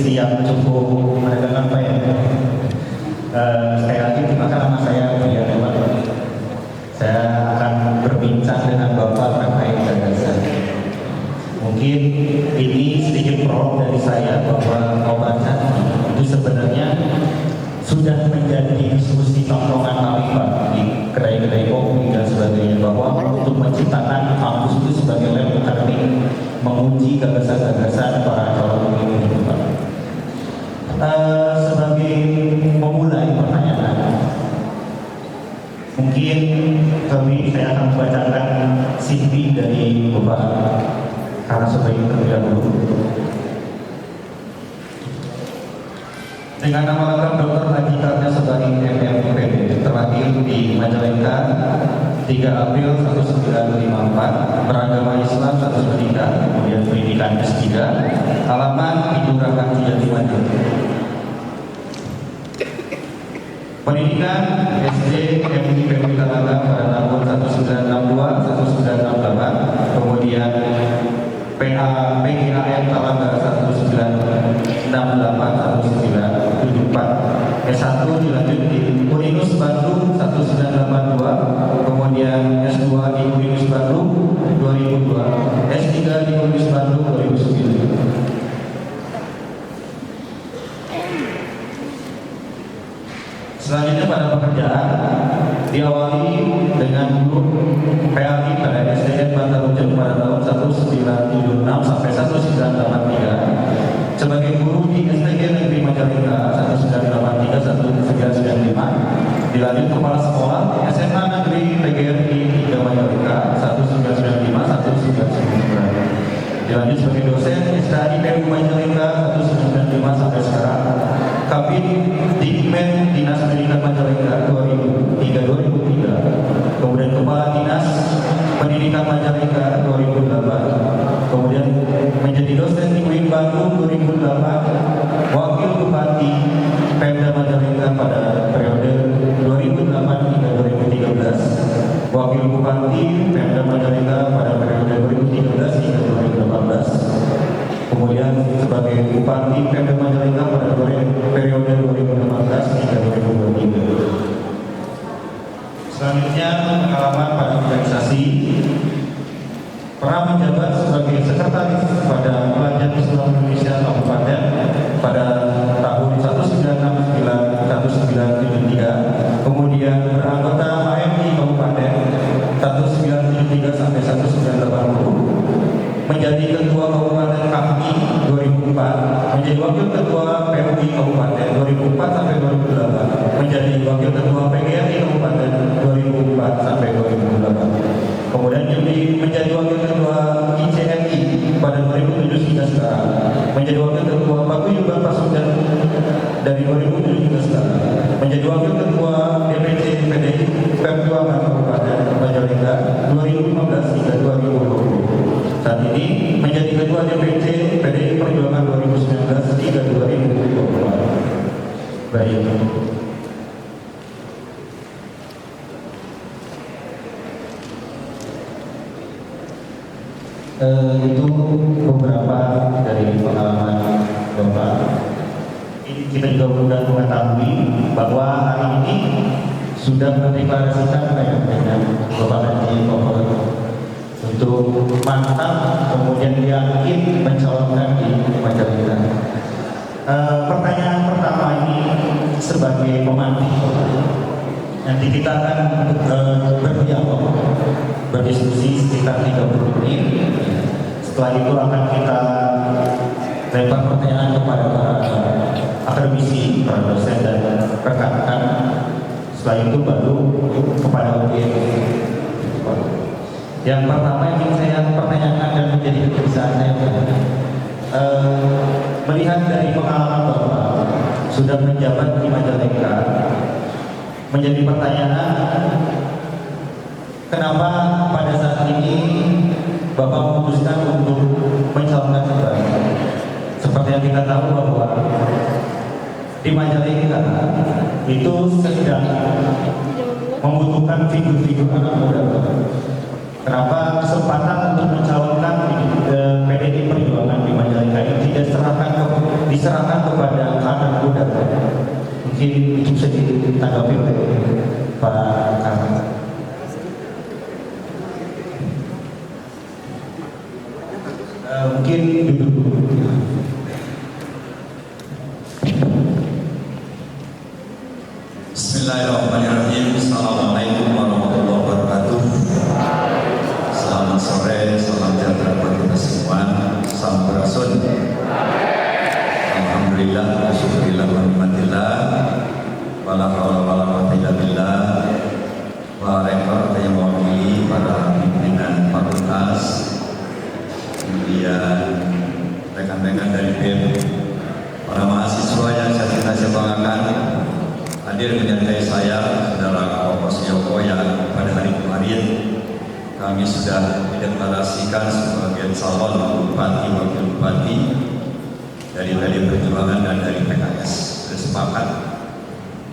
diskusi yang cukup menegangkan Pak ya. Sekali lagi terima kasih, nama saya Buya Lewat. Saya akan berbincang dengan Bapak terkait gagasan. Mungkin ini sedikit prolog dari saya bahwa obat itu sebenarnya sudah menjadi diskusi tongkrongan kami Pak di kedai-kedai kopi dan sebagainya, bahwa untuk menciptakan kampus itu sebagai lab akademik menguji gagasan-gagasan para calon pemimpin itu Pak. Sebagai memulai pertanyaan, mungkin saya akan membacakan CV dari Bapak karena sebagai terlebih dahulu. Dengan nama lengkap Dr. Haji Karnia Sobari MMPD, terlahir di Majalengka 3 April 1954, beragama Islam status pendidikan, kemudian pendidikan S3, alamat di Kelurahan Cijantimaju. Pendidikan SD MIPB Talaga pada tahun 1962 1968, kemudian PGAN Talaga 1968 1974, S1 dilanjut di Uninus Bandung 1982, kemudian S2 di Uninus Bandung 2002, S3 di Uninus Bandung 2009. Selanjutnya pada pekerjaan diawali dengan grup PAI pada SDN Bantar Ujung pada tahun 1976 sampai 1983, sebagai guru di STG Negeri Majalengka 1983 1995, dilanjut kepala sekolah SMA Negeri PGRI 3 Majalengka 1995 1999, dilanjut sebagai dosen SKI PU Majalengka 1995 sampai sekarang, Kabin Dikmen Dinas Pendidikan Majalengka 2003-2003, kemudian Kepala Dinas Pendidikan Majalengka 2008, kemudian menjadi dosen di UIN Bandung 2008, Wakil Bupati Pemda Majalengka pada periode 2008 hingga 2013, Wakil Bupati Pemda Majalengka pada periode 2013 hingga 2018, kemudian sebagai Bupati Pemda Majalengka pada periode 2018 hingga 2023. Selanjutnya pengalaman pada organisasi, pernah menjabat sebagai sekretaris pada Pelajar Islam Indonesia Kabupaten pada tahun 1969-1973, kemudian beranggota HMI Kabupaten 1973 sampai 1980, menjadi ketua Kabupaten KAPMI 2004, menjadi wakil ketua PMI Kabupaten 2004 sampai 2008, menjadi wakil ketua PGRI Kabupaten 2004 sampai 2008, kemudian menjadi wakil ketua ICNI pada 2007 hingga sekarang, menjadi wakil ketua Paguyuban Pasukdan dari 2007 hingga sekarang, menjadi wakil ketua DPC PDI Perjuangan Kabupaten Majalengka 2015 hingga 2020. Saat ini menjadi ketua DPC PDI Perjuangan 2019 hingga 2024. Baik. Itu beberapa dari pengalaman Bapak. Kita juga mudah mengetahui bahwa hari ini sudah mendeklarasikan dengan Bapak Haji untuk mantap kemudian yakin mencalonkan di Majalengka. Pertanyaan pertama ini sebagai pemantik. Nanti kita akan berdialog, berdiskusi sekitar 30 menit. Setelah itu akan kita lempar pertanyaan kepada para akademisi, para dosen dan rekan-rekan. Setelah itu baru kepada audiens. Yang pertama yang saya pertanyakan dan menjadi kegelisahan saya, melihat dari pengalaman Bapak sudah menjabat di Majalengka, menjadi pertanyaan, kenapa pada saat ini Bapak memutuskan untuk mencalonkan kembali? Seperti yang kita tahu bahwa di Majalengka itu sedang membutuhkan figur-figur anak muda. Kenapa kesempatan untuk mencalonkan PDI Perjuangan di Majalengka ini tidak diserahkan Mungkin duduk dulu. Bismillahirrahmanirrahim. Assalamualaikum warahmatullahi wabarakatuh. Selamat sore, salam sejahtera bagi kita semua. Salam berasun. Alhamdulillah, syukurillah, warahmatillah. Wala hawla wala quwwata illa billah. Wa rektor yang mewakili para pimpinan fakultas, kemudian rekan-rekan dari BEM, para mahasiswa yang saya banggakan, hadir menyertai saya, Saudara Kopos Yoko, yang pada hari kemarin kami sudah dideklarasikan sebagai calon bupati wakil bupati dari PD Perjuangan dan dari PKS. Bersepakat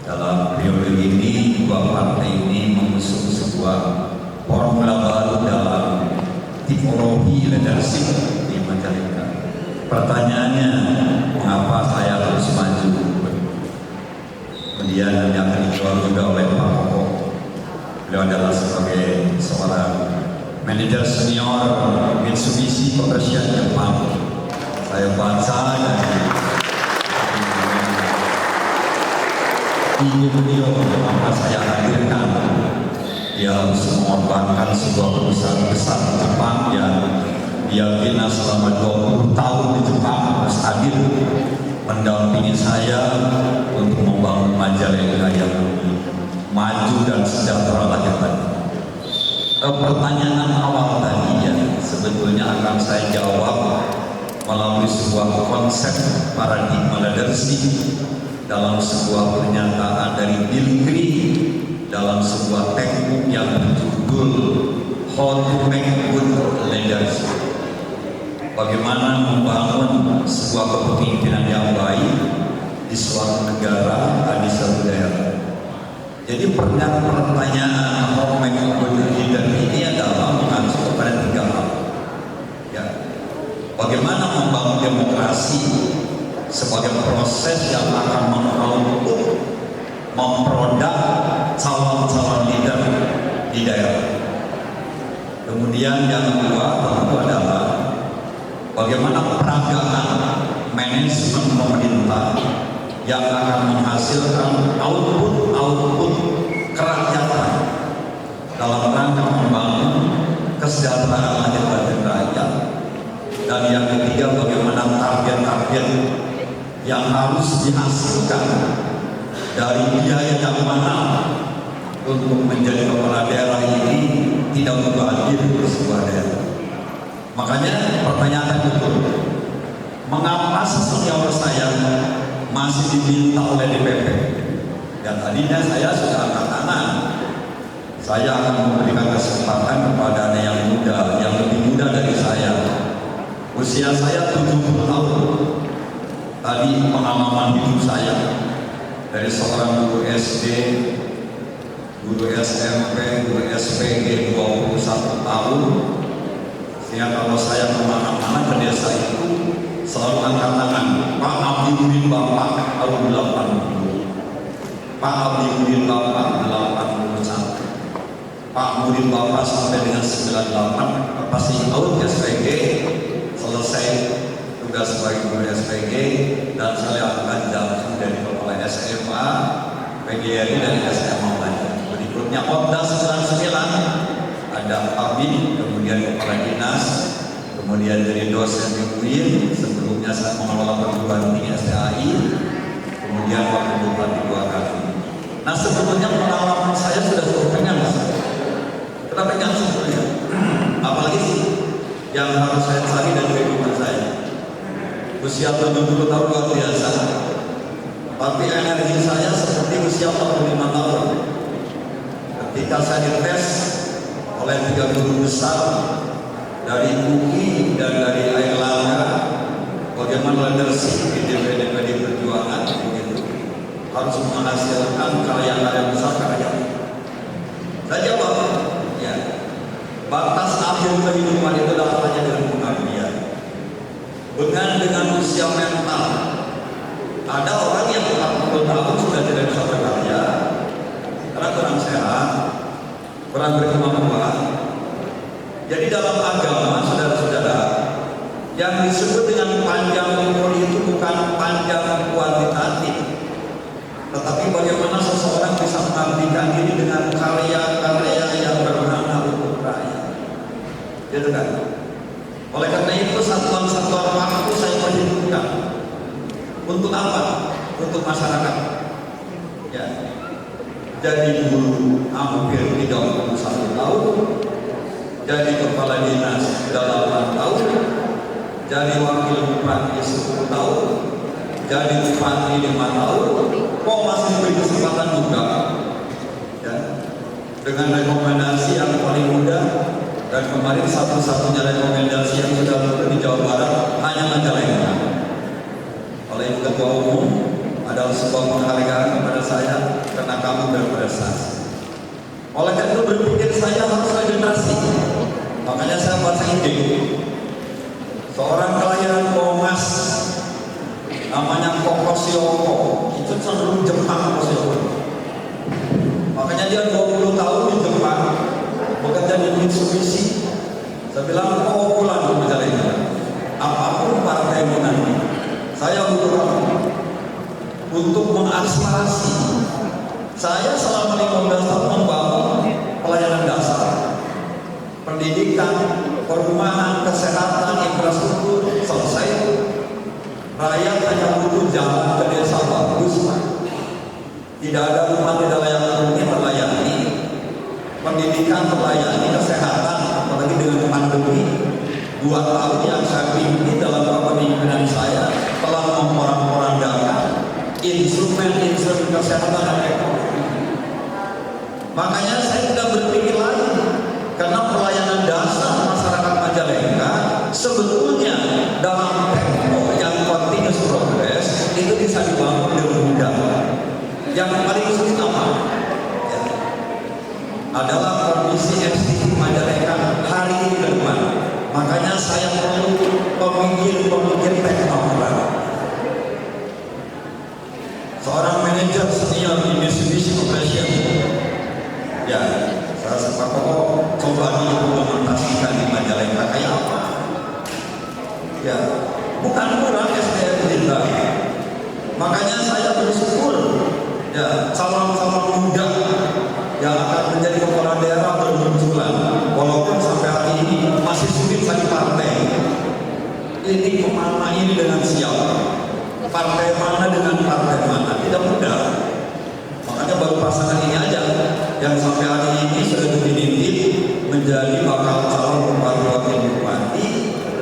dalam periode ini dua partai ini mengusung sebuah formula baru dalam tipologi leadership di Majalengka. Pertanyaannya, mengapa saya harus maju? Kemudian yang akan dijawab juga oleh Pak Koko. Beliau adalah sebagai seorang manajer senior Mitsubishi Corporation Jepang. Saya baca dan ini beliau maka saya hadirkan. Dia harus mengorbankan sebuah perusahaan besar di Jepang yang dia bina selama 20 tahun di Jepang, harus hadir mendampingi saya untuk membangun Majalengka yang maju dan sejahtera lahir batin. Pertanyaan awal tadi ya sebetulnya akan saya jawab melalui sebuah konsep paradigma leadership dalam sebuah pernyataan dari Bill Green dalam sebuah textbook yang berjudul How to Make Good Leadership. Bagaimana membangun sebuah kepemimpinan yang baik di suatu negara dan di suatu daerah. Jadi pertanyaan how to make a good leader ini adalah mengacu kepada tiga hal. Ya. Bagaimana membangun demokrasi sebagai proses yang akan mengoutput, memproduk calon-calon leader di daerah. Kemudian yang kedua tentu adalah bagaimana peragaan manajemen pemerintah yang akan menghasilkan output kerakyatan dalam rangka membangun kesejahteraan lahir batin rakyat. Dan yang ketiga bagaimana target-target yang harus dihasilkan dari biaya yang mahal untuk menjadi kepala daerah ini tidak mubazir di sebuah daerah. Makanya pertanyaan itu, mengapa senior saya masih diminta oleh DPP? Dan tadinya saya sudah angkat tangan. Saya akan memberikan kesempatan kepada yang muda, yang lebih muda dari saya. Usia saya 70 tahun. Tadi pengalaman hidup saya dari seorang guru SD, guru SMP, guru SPG 21 tahun. Sehingga kalau saya kemana-mana ke desa itu selalu angkat tangan. Pak Abdiuddin Bapak tahun 80, Pak Abdiuddin Bapak 81, Pak Murid Bapak sampai dengan 98. Pasti tahun SPG selesai tugas sebagai guru SPG dan saya akan langsung dari kepala SMA, PGRI dan SMA Belanda. Berikutnya Opda 99 ada Abi, kemudian kepala dinas, kemudian dari dosen di UIN, sebelumnya saya mengelola perguruan tinggi STAI, kemudian wakil bupati 2 kali. Nah sebetulnya pengalaman saya sudah cukup kenyang. Kenapa kenyang sebetulnya? Apalagi sih yang harus saya cari dari kehidupan saya. Usia 70 tahun luar biasa, tapi energi saya seperti usia 45 tahun. Ketika saya dites oleh 3 guru besar dari UI dan dari Airlangga, bagaimana leadership di DPD Perjuangan begitu harus menghasilkan karya-karya besar karya. Saya jawab, ya, batas akhir kehidupan itu adalah hanya dengan pengabdian. Bukan dengan usia mental. Ada orang yang 40 tahun sudah tidak bisa berkarya karena kurang sehat, kurang berkemampuan. Jadi dalam agama, saudara-saudara, Yang disebut dengan panjang umur itu bukan panjang kuantitatif, tetapi bagaimana seseorang bisa mengabdikan diri dengan karya-karya yang bermakna untuk rakyat. Gitu kan? Oleh karena itu satuan-satuan waktu saya perhitungkan. Untuk apa? Untuk masyarakat. Ya. Jadi guru hampir 31 tahun, jadi kepala dinas 8 tahun, jadi wakil bupati 10 tahun, jadi bupati 5 tahun, kok masih diberi kesempatan juga? Ya. Dengan rekomendasi yang paling mudah, dan kemarin satu-satunya rekomendasi yang sudah lulus di Jawa Barat hanya Majalengka. Oleh Ibu Ketua Umum, adalah sebuah penghargaan kepada saya karena kamu berprestasi. Oleh karena itu berpikir saya harus regenerasi. Makanya saya baca ide. Seorang kelahiran Kongas namanya Koko Sioko, itu cenderung Jepang Koko Sioko. Makanya dia 20 tahun di Jepang bekerja di Mitsubishi. Saya bilang, oh pulang ke Majalengka. Apapun partai nanti, saya butuh kamu untuk mengakselerasi. Saya selama 15 tahun membangun pelayanan dasar, pendidikan, perumahan, kesehatan, infrastruktur selesai. Rakyat hanya butuh jalan ke desa bagus, Pak. Tidak ada rumah tidak layak huni terlayani, pendidikan terlayani, kesehatan, apalagi dengan pandemi 2 tahun yang saya pimpin dalam kepemimpinan saya telah memporak-porandakan instrumen-instrumen kesehatan dan ekonomi. Makanya saya tidak berpikir lagi, karena pelayanan dasar masyarakat Majalengka sebetulnya dalam tempo yang continuous progress itu bisa dibangun dengan mudah. Yang paling sulit apa? Ya, adalah kondisi FCT Majalengka hari ini ke depan. Makanya saya perlu pemikir teknokrat. Seorang manajer senior di Mitsubishi Corporation, ya, saya sempat coba diimplementasikan di Majalengka kayak apa? Ya, bukan kurang SDM kita. Makanya saya bersyukur, ya, calon-calon muda yang akan menjadi kepala daerah bermunculan, walaupun sampai hari ini masih sulit cari partai. Ini kemana ini dengan siapa? Partai mana dengan partai mana, tidak mudah. Makanya baru pasangan ini aja yang sampai hari ini sudah dididik menjadi bakal calon bupati wakil bupati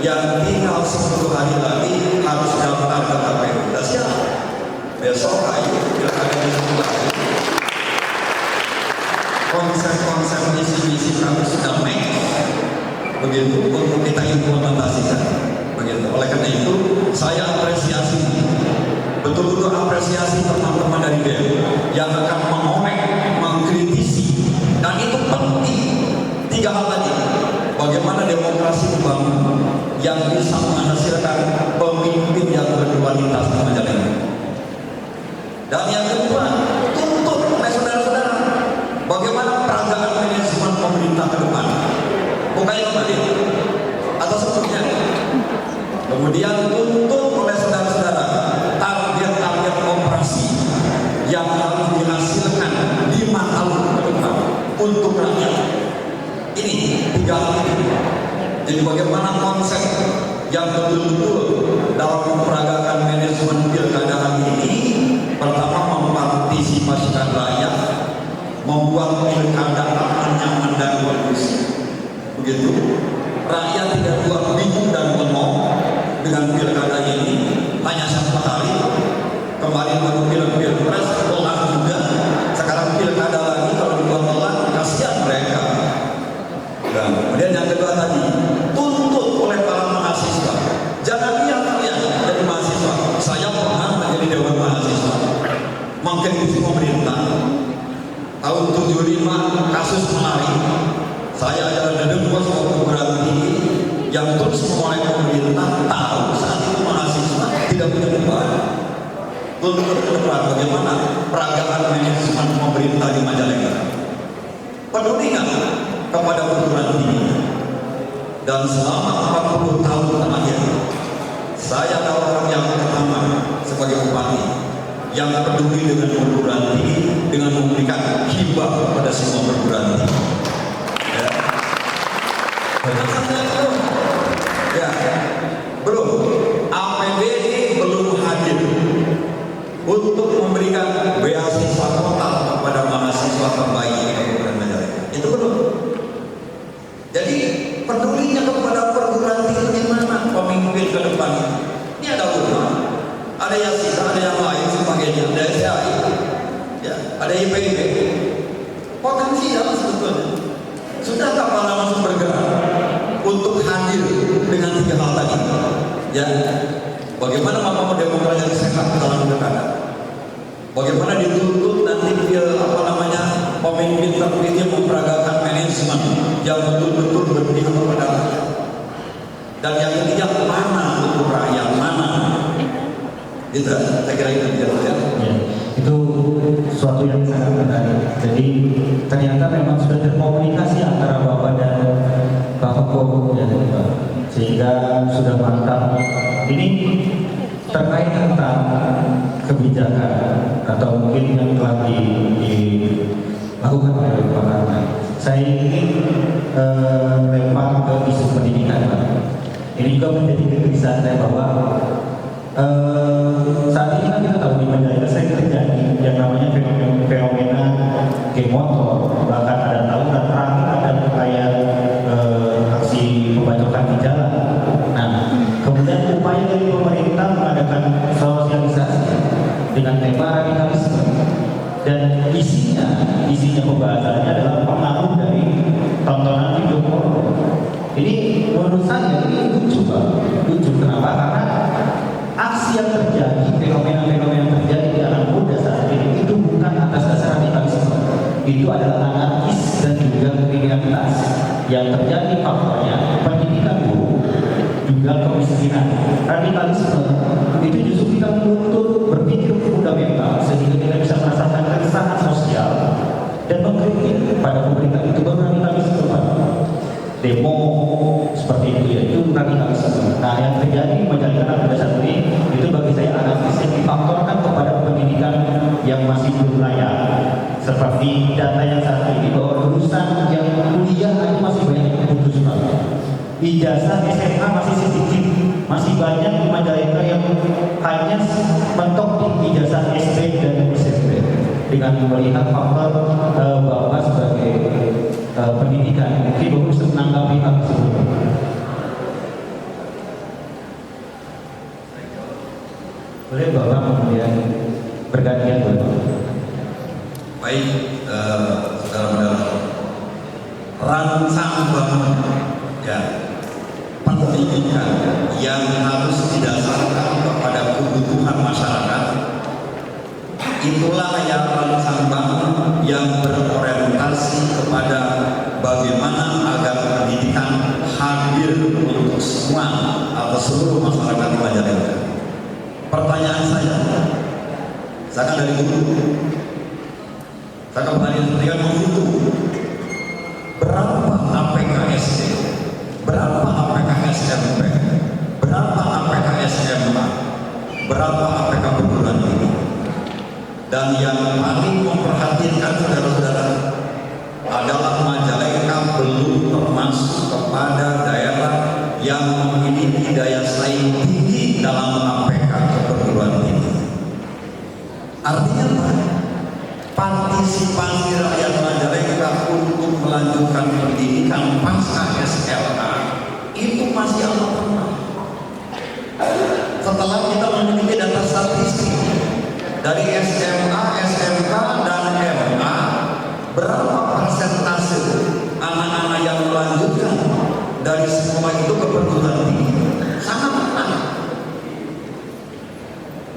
yang tinggal 10 hari lagi harus daftar ke KPU. Sudah siap. Besok ayo pilkada di Sulawesi. Konsep-konsep misi-misi kami sudah make, begitu untuk kita implementasikan. Begitu. Oleh karena itu saya apresiasi, betul-betul apresiasi teman-teman dari BEM yang akan mengomeng, mengkritisi, dan itu penting. 3 hal tadi, bagaimana demokrasi dibangun yang bisa menghasilkan pemimpin yang berkualitas di Majalengka. Dan yang kedua, tuntut oleh saudara-saudara, bagaimana peragaan manajemen pemerintah ke depan, bukan yang tadi atau sebelumnya. Kemudian tuntut oleh saudara-saudara target-target operasi yang harus dihasilkan 5 tahun ke depan untuk rakyat. Ini 3 hal ini. Jadi bagaimana konsep yang betul-betul dalam memperagakan manajemen pilkada hari ini, pertama mempartisipasikan rakyat, membuat pilkada aman, nyaman dan kondusif. Begitu. Rakyat tidak buat bingung dan bengong dengan pilkada ini hanya 1 hari. Kemarin baru pilpres telat juga, sekarang pilkada lagi. Kalau dibuat telat kasihan mereka. Dan kemudian yang kedua tadi, tuntut oleh para mahasiswa, jangan lihat kalian jadi mahasiswa. Saya pernah menjadi dewan mahasiswa, mengkritisi pemerintah tahun 75 kasus menarik. Saya adalah dedengkos waktu berhenti yang terus memulai pemerintah tahu saat itu mahasiswa tidak punya beban. Tuntut ke depan bagaimana peragaan manajemen pemerintah di Majalengka. Peduli nggak kepada perguruan tinggi? Dan selama 40 tahun terakhir Saya adalah orang yang pertama sebagai bupati yang peduli dengan perguruan tinggi, dengan memberikan hibah kepada semua perguruan tinggi. Ya. Ya, belum. APBD belum hadir untuk memberikan beasiswa total kepada mahasiswa terbaik di Kabupaten Majalengka. Itu belum. Jadi pedulinya kepada perguruan tinggi bagaimana pemimpin ke depan? Ini ada ulama, ada yang sisa, ada yang lain sebagainya, ada SAI, ya, ada IPB. Potensial sebetulnya. Sudah kapal langsung bergerak untuk hadir dengan 3 hal tadi. Ya, bagaimana maka demokrasi yang sehat dalam pilkada? Bagaimana dituntut nanti pemimpin terpilih memperagakan manajemen yang betul-betul berpihak kepada rakyat. Dan yang ketiga, mana untuk rakyat, mana? Gitu, saya kira itu dia. Ya, itu suatu yang sangat menarik. Jadi ternyata memang sudah terkomunikasi antara Bapak dan Bapak Kowo ya, sehingga sudah mantap. Ini terkait tentang kebijakan atau mungkin yang telah dilakukan oleh Pak Karna. Saya ingin lempar ke isu pendidikan, Pak. Ini juga menjadi kegelisahan saya bahwa saat ini kan kita tahu di Majalengka sering terjadi yang namanya fenomena geng motor, bahkan ada tawuran, terakhir ada kayak aksi pembacokan di jalan. Nah, kemudian upaya dari pemerintah mengadakan sosialisasi dengan tema radikalisme, dan isinya pembahasannya adalah pengaruh dari tontonan video porno. Ini menurut saya ini lucu, Pak. Lucu kenapa? Karena aksi yang terjadi, fenomena-fenomena yang terjadi di anak muda saat ini itu bukan atas dasar radikalisme. Itu adalah anarkis dan juga kriminalitas yang terjadi faktornya pendidikan buruk, juga kemiskinan. Radikalisme itu justru kita menuntut berpikir fundamental sehingga kita bisa merasakan keresahan sosial dan mengkritik pada pemerintah. Itu baru radikalisme, Pak. Demo seperti itu ya, itu radikalisme. Nah, yang terjadi Majalengka pada saat ini itu bagi saya anarkis yang difaktorkan kepada pendidikan yang masih belum layak. Seperti data yang saat ini bahwa lulusan yang kuliah aja masih banyak yang putus, Pak. Ijazah SMA masih sedikit, masih banyak di Majalengka yang hanya mentok di ijazah SD dan SMP. Dengan melihat faktor Bapak sebagai pendidikan, mungkin Bapak bisa menanggapi hal tersebut. Boleh Bapak kemudian bergantian Bapak. Baik, saudara-saudara, rancang bangun ya pendidikan yang harus didasarkan kepada kebutuhan masyarakat, itulah yang rancang bangun yang berorientasi kepada bagaimana agar pendidikan hadir untuk semua atau seluruh masyarakat di Majalengka. Pertanyaan saya kan dari guru, saya kembali ketika menghitung berapa APK SD, berapa APK SMP, berapa APK SMA, berapa APK perguruan tinggi. Dan yang paling memperhatikan saudara-saudara adalah Majalengka belum termasuk kepada daerah yang memiliki daya saing tinggi dalam APK perguruan tinggi. Artinya apa? Partisipasi rakyat Majalengka untuk melanjutkan pendidikan pasca SLA itu masih amat rendah. Setelah kita memiliki data statistik dari SMA, SMK, dan MA, berapa persentase anak-anak yang melanjutkan dari sekolah itu ke perguruan tinggi? Sangat rendah.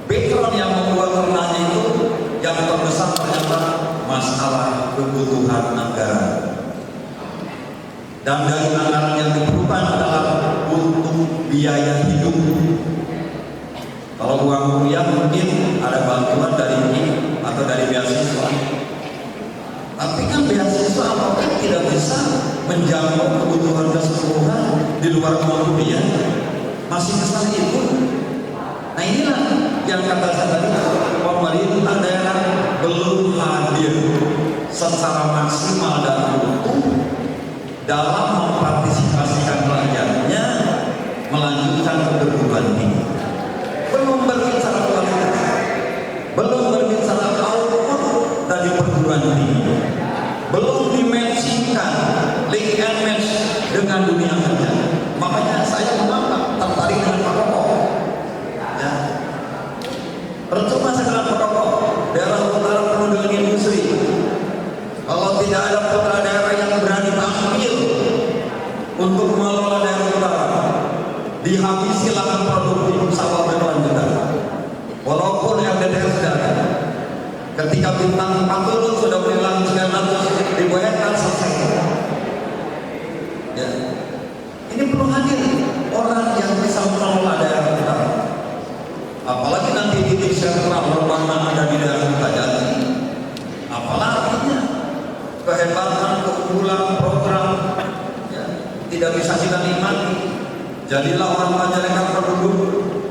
Background yang membuat rendahnya itu yang terbesar ternyata masalah kebutuhan anggaran. Dan dari anggaran yang diperlukan adalah untuk biaya hidup. Kalau uang kuliah mungkin ada bantuan dari ini atau dari beasiswa. Tapi kan beasiswa apakah tidak bisa menjangkau kebutuhan keseluruhan di luar uang kuliah? Masih besar itu. Nah inilah yang kata saya tadi, pemerintah daerah belum hadir secara maksimal dan utuh dalam mempartisipasikan rakyatnya melanjutkan perguruan tinggi. Belum berbicara kualitas, belum berbicara output dari perguruan tinggi, belum dimensikan link and match dengan dunia kerja. Makanya saya mengapa tertarik dengan Pak Koko. Ya. Percuma segala Pak Koko, daerah utara penuh dengan industri. Kalau tidak ada putra daerah yang berani tampil untuk mengelola daerah utara, dihabisi lahan produktif sawah berkelanjutan. Walaupun LDTR sudah ada, ketika bintang 4 turun sudah berilang 900.000 hektar selesai. Ya. Ini perlu hadir orang yang bisa mengelola daerah utara. Apalagi nanti titik sentral Lembangan ada di daerah Kertajati. Apalah artinya kehebatan, keunggulan program ya, tidak bisa kita nikmati. Jadilah orang Majalengka penduduk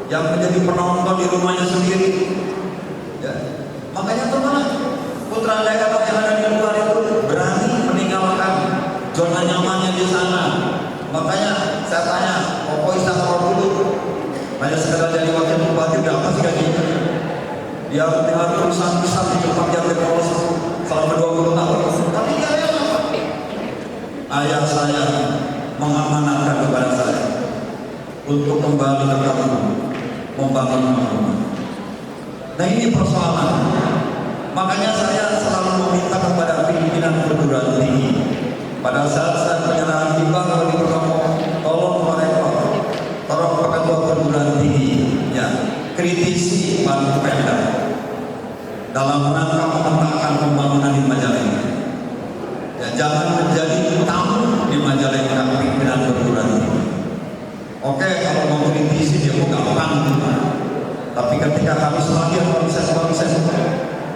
yang menjadi penonton di rumahnya sendiri. Ya. Makanya teman putra daerah yang ada di luar itu berani meninggalkan zona nyamannya di sana. Makanya saya tanya, Koko Istiqomah dulu, hanya sekedar jadi wakil bupati berapa sih gajinya? Dia dengan perusahaan besar di tempat yang berproses selama 20 tahun. Tapi dia rela. Ayah saya mengamanahkan kepada saya untuk kembali ke kampung membangun rumah. Nah ini persoalan. Makanya saya selalu meminta kepada pimpinan perguruan tinggi pada saat saya penyerahan hibah kalau di Koko, tolong mereka, tolong ketua perguruan tinggi, ya kritisi Pak Pemda dalam rangka memenangkan pembangunan di Majalengka. Ya, jangan menjadi tamu di Majalengka pimpinan perguruan tinggi. Oke, kalau mau kritisi dia mau gampang gitu. Tapi ketika harus lahir konsep-konsep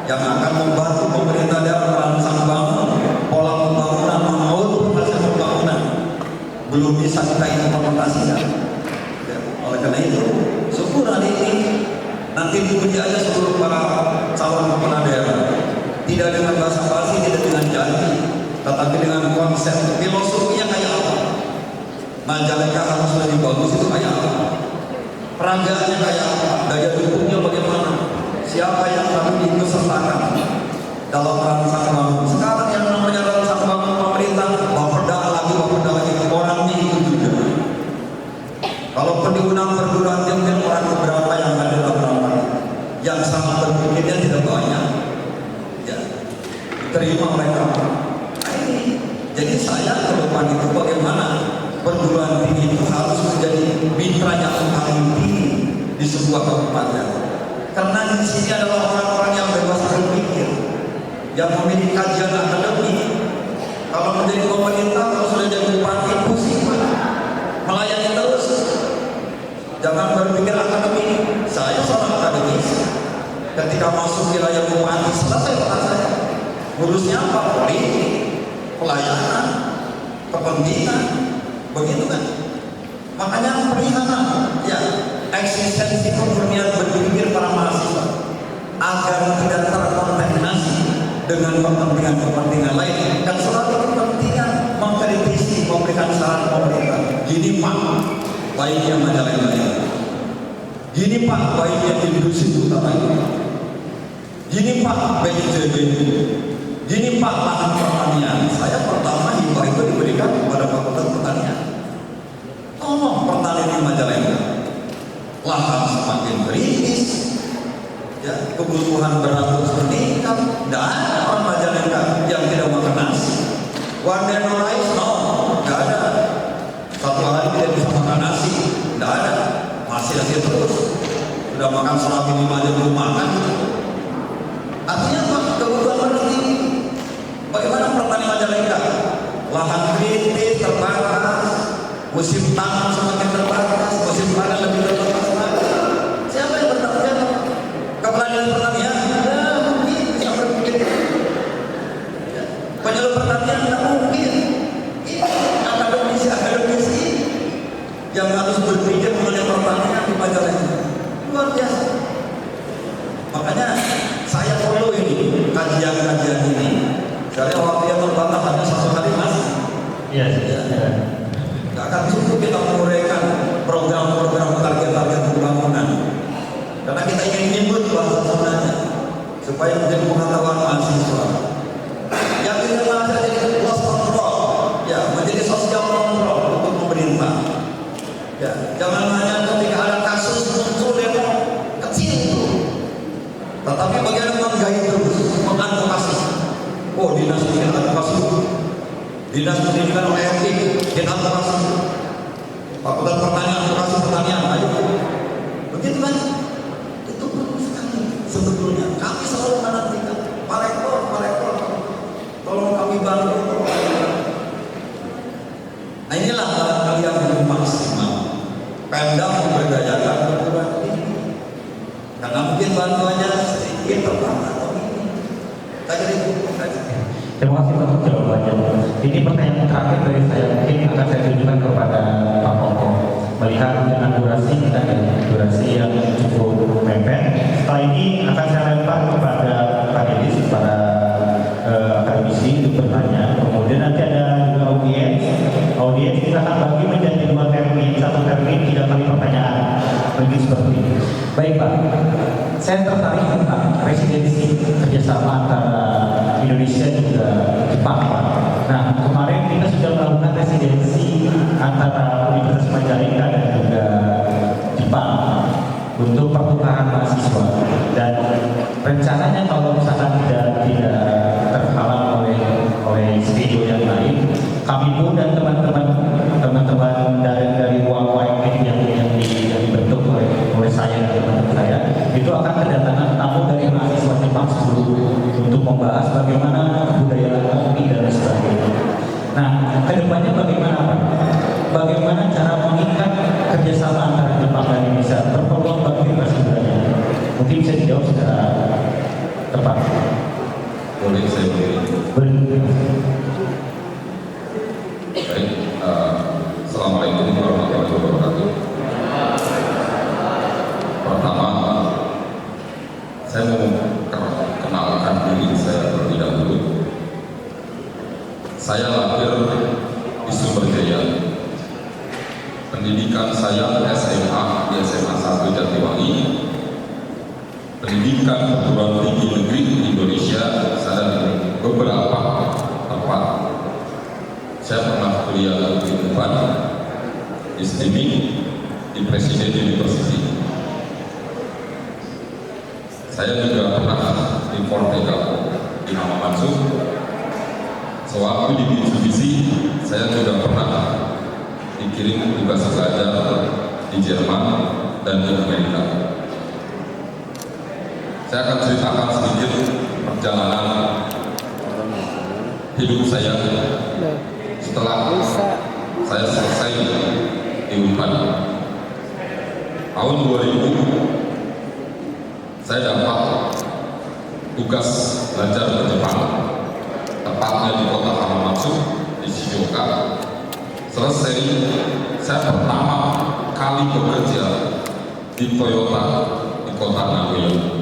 yang akan membantu pemerintah daerah merancang bangun pola pembangunan mengatur hasil pembangunan belum bisa kita implementasikan. Ya, oleh karena itu, syukur hari ini nanti diuji aja seluruh para calon kepala daerah, tidak dengan bahasa basi, tidak dengan janji, tetapi dengan konsep filosofinya kayak apa. Majalengka harus lebih bagus itu kayak apa? Peragaannya kayak apa? Daya dukungnya bagaimana? Siapa yang harus diikutsertakan dalam rancang bangun? Sekarang yang namanya rancang bangun pemerintah, Bapeda lagi, orangnya itu juga. Kalau pendidikan perguruan tinggi orang beberapa yang ada dalam rapat, yang sangat berpikirnya tidak banyak, ya terima mereka. Nah, ini jadi saya ke depan itu bagaimana perguruan tinggi itu harus menjadi mitra yang paling tinggi di sebuah kabupaten. Karena di sini adalah orang-orang yang bebas berpikir, yang memiliki kajian akademik. Kalau menjadi pemerintah, kalau sudah jadi bupati, pusing, melayani terus. Jangan berpikir akademik. Saya seorang akademisi. Ketika masuk wilayah bupati, selesai peran saya. Ngurusnya apa? Politik, pelayanan, kepentingan, begitu kan? Makanya perihana, ya eksistensi kemurnian berpikir para mahasiswa agar tidak terkontaminasi dengan kepentingan-kepentingan lain dan selalu kepentingan mengkritisi, memberikan saran pemerintah. Gini Pak, baiknya Majalengka ini. Gini Pak, baiknya industri utara ini. Gini Pak, BJB ini. Gini Pak, lahan pertanian. Saya pertama hibah itu diberikan kepada Fakultas Pertanian. Tolong pertanian di Majalengka. Lahan semakin kritis, ya, kebutuhan beras terus meningkat. Tidak ada orang Majalengka yang tidak makan nasi. One day no rice, no, tidak ada. Satu hari tidak bisa makan nasi, tidak ada. Masih terus. Sudah makan salami 5 jam belum makan. Artinya apa? Kebutuhan beras tinggi. Bagaimana pertanian Majalengka? Lahan kritis terbatas, musim tanam semakin terbatas, musim panen lebih terbatas. Siapa yang bertanggung jawab? Kepelanian pertanian? Ya, mungkin bisa berpikir. Ya. Penyuluh pertanian tidak mungkin. Ini akademisi yang harus berpikir mengenai pertanian di Majalengka. Luar biasa. kajian-kajian ini. Soalnya waktu yang terbatas hanya 1 hari mas. Iya. Nggak akan cukup kita menguraikan program-program target-target pembangunan. Karena kita ingin input bahasa Sundanya supaya menjadi pengetahuan mahasiswa. Yang ingin mahasiswa jadi loss control, ya menjadi sosial kontrol untuk pemerintah. Ya, jangan hanya ketika ada kasus muncul demo kecil itu, tetapi bagaimana menggait terus, mengadvokasi. Oh, dinas pendidikan advokasi, dinas pendidikan oleh etik, kita advokasi, fakultas pertanian advokasi pertanian, ayo, begitu kan? Itu perlu sekali. Sebetulnya kami selalu menantikan Pak Rektor, tolong kami bantu. Nah inilah barangkali yang belum maksimal. Pemda memberdayakan perguruan tinggi, karena mungkin bantuannya sedikit terbatas atau ini. Terima kasih untuk jawabannya. Ini pertanyaan terakhir dari saya, mungkin akan saya tunjukkan kepada Pak Koko. Melihat dengan durasi kita ya, durasi yang cukup mepet. Setelah ini akan saya lempar kepada panelis, para akademisi untuk bertanya. Kemudian nanti ada juga audiens kita akan bagi menjadi 2 termin, 1 termin 3 kali pertanyaan. Begitu seperti ini. Baik Pak, saya tertarik tentang presidensi kerjasama antara Indonesia juga Jepang Pak. Nah kemarin kita sudah melakukan presidensi antara Universitas Majalengka dan juga Jepang untuk pertukaran mahasiswa, dan rencananya kalau misalkan tidak terhalang oleh schedule yang lain, kami pun dan teman-teman dari UAM yang dibentuk oleh saya dan teman-teman saya itu akan kedatangan tamu dari mahasiswa Jepang untuk membahas bagaimana kebudayaan kopi dan sebagainya. Nah, kedepannya bagaimana Pak? Bagaimana cara mengikat kerjasama antara Jepang dan Indonesia berpeluang bagi generasi budaya? Mungkin bisa dijawab secara tepat. Boleh saya beri. Baik, Assalamualaikum warahmatullahi wabarakatuh. Pertama, saya mau kenalkan diri saya terlebih dahulu. Saya lahir di Sumberjaya. Pendidikan saya SMA di SMA 1 Jatiwangi. Pendidikan perguruan tinggi negeri di Indonesia saya di beberapa tempat. Saya pernah kuliah di Unpad, di STIMIK, di Presiden University. Saya juga pernah di Fortega di Nama Mansur. Sewaktu di Mitsubishi, saya juga pernah dikirim tugas belajar di Jerman dan di Amerika. Saya akan ceritakan sedikit perjalanan hidup saya setelah saya selesai di Unpad. Tahun 2000 saya dapat tugas belajar ke Jepang, tepatnya di kota Hamamatsu di Shizuoka. Selesai, saya pertama kali bekerja di Toyota di kota Nagoya.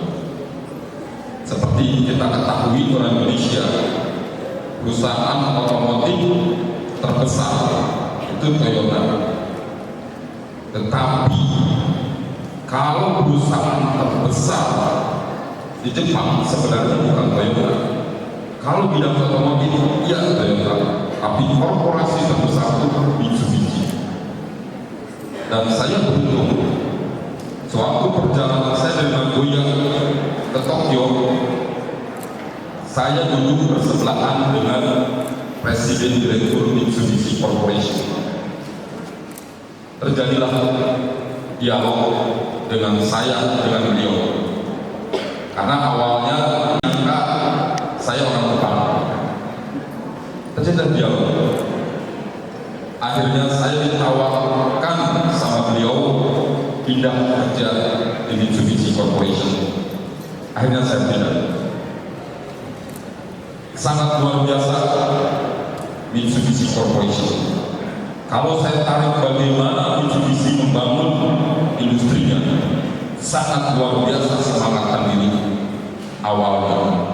Seperti kita ketahui, orang Indonesia, perusahaan otomotif terbesar itu Toyota. Tetapi kalau perusahaan terbesar di Jepang sebenarnya bukan Toyota. Kalau bidang otomotif ya Toyota, tapi korporasi terbesar itu Mitsubishi. Dan saya beruntung, sewaktu perjalanan saya dari Nagoya ke Tokyo, saya duduk bersebelahan dengan Presiden Direktur Mitsubishi Corporation. Terjadilah dialog dengan saya dengan beliau, karena awalnya saya orang Jepang. Terjadi dialog. Akhirnya saya ditawarkan sama beliau pindah kerja di Mitsubishi Corporation. Akhirnya saya pindah. Sangat luar biasa Mitsubishi Corporation. Kalau saya tarik bagaimana Mitsubishi membangun industrinya, sangat luar biasa semangat ini awalnya.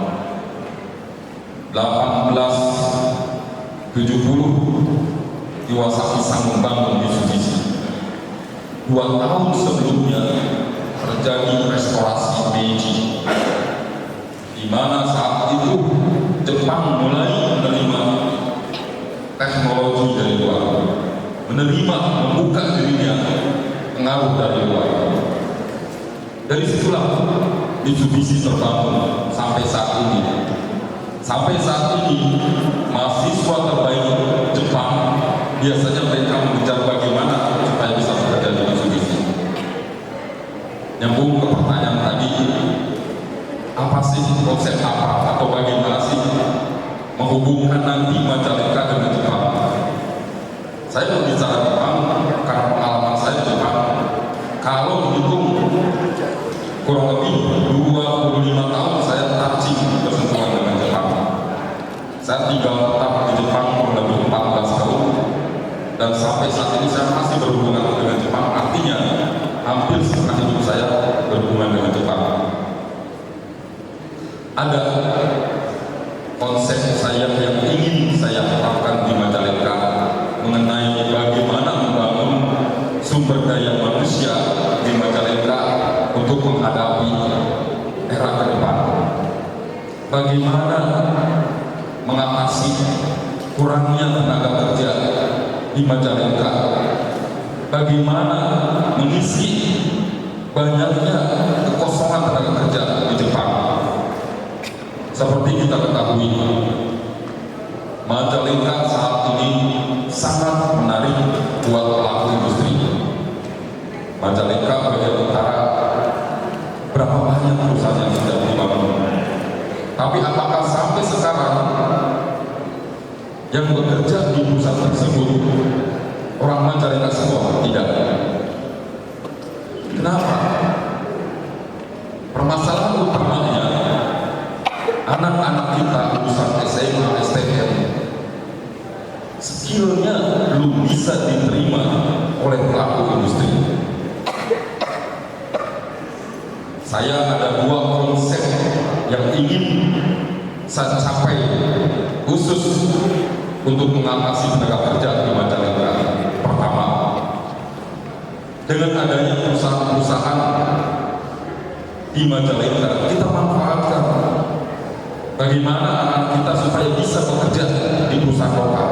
1870 Iwasaki sang membangun Mitsubishi. 2 tahun sebelumnya terjadi restorasi Meiji, di mana saat itu Jepang mulai menerima teknologi dari luar, membuka dirinya pengaruh dari luar. Dari situlah Mitsubishi terbangun sampai saat ini. Sampai saat ini mahasiswa terbaik Jepang biasanya mereka mengejar bagaimana supaya bisa bekerja di Mitsubishi. Nyambung ke pertanyaan tadi, apa sih konsep apa atau bagaimana sih menghubungkan nanti Majalengka dengan Jepang? Saya berbicara Jepang karena pengalaman saya di Jepang. Kalau menghitung kurang lebih 25 tahun saya touching bersentuhan dengan Jepang. Saya tinggal tetap di Jepang kurang lebih 14 tahun, dan sampai saat ini saya masih berhubungan dengan Jepang. Artinya hampir setengah hidup saya berhubungan dengan Jepang. Ada konsep saya yang ingin saya terapkan di Majalengka mengenai bagaimana membangun sumber daya manusia di Majalengka untuk menghadapi era ke depan. Bagaimana mengatasi kurangnya tenaga kerja di Majalengka, bagaimana mengisi banyaknya kekosongan tenaga kerja di Jepang. Seperti kita ketahui, Majalengka saat ini sangat menarik buat pelaku industri. Majalengka bagian utara, berapa banyak perusahaan yang sudah dibangun. Tapi apakah sampai sekarang yang bekerja di perusahaan tersebut orang Majalengka semua? Tidak. Kenapa? Permasalahan utamanya anak-anak kita lulusan SMA, STM, skillnya belum bisa diterima oleh pelaku industri. Saya ada 2 konsep yang ingin saya capai khusus untuk mengatasi tenaga kerja di Majalengka. Pertama, dengan adanya perusahaan-perusahaan di Majalengka, kita manfaatkan bagaimana anak kita supaya bisa bekerja di perusahaan lokal.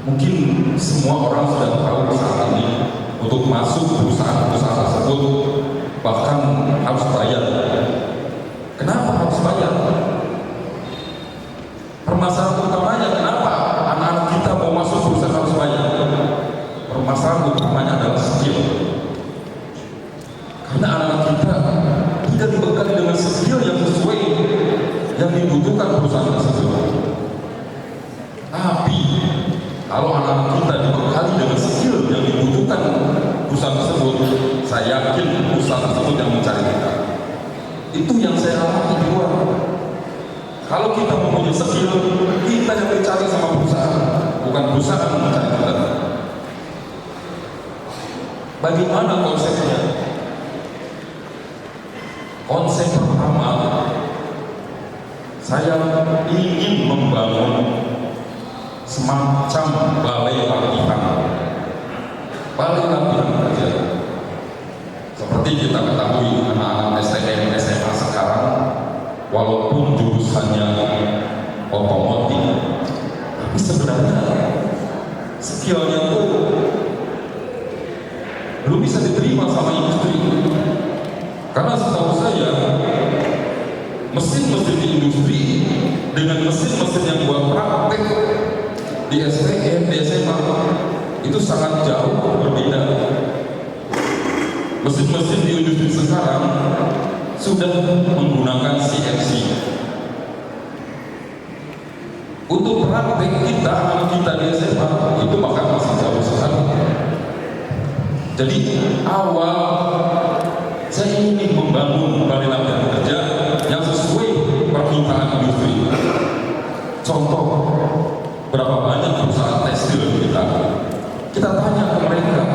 Mungkin semua orang sudah tahu saat ini untuk masuk perusahaan-perusahaan tersebut bahkan harus bayar. Kenapa harus bayar? Permasalahan utamanya kenapa anak-anak kita mau masuk perusahaan harus bayar? Permasalahan utamanya adalah skill. Karena anak-anak kita tidak dibekali dengan skill yang sesuai yang dibutuhkan perusahaan tersebut. Tapi kalau anak-anak kita dibekali dengan skill yang dibutuhkan perusahaan tersebut, saya yakin perusahaan tersebut yang mencari kita. Itu yang saya alami di luar. Kalau kita mempunyai skill, kita yang dicari sama perusahaan, bukan perusahaan yang mencari kita. Bagaimana konsepnya? Konsep pertama, saya ingin membangun semacam balai latihan kerja. Seperti kita ketahui anak-anak STM, SMA sekarang, walaupun jurusannya otomotif, tapi sebenarnya skillnya tuh belum bisa diterima sama industri. Karena setahu saya mesin-mesin di industri dengan mesin-mesin yang buat praktek di STM, di SMA itu sangat jauh berbeda. Mesin-mesin di industri sekarang sudah menggunakan CNC. Untuk praktek kita, anak kita di SMA itu bahkan masih jauh sekali. Jadi awal saya ingin membangun balai latihan kerja yang sesuai permintaan industri. Contoh, berapa banyak perusahaan tekstil kita tanya ke mereka,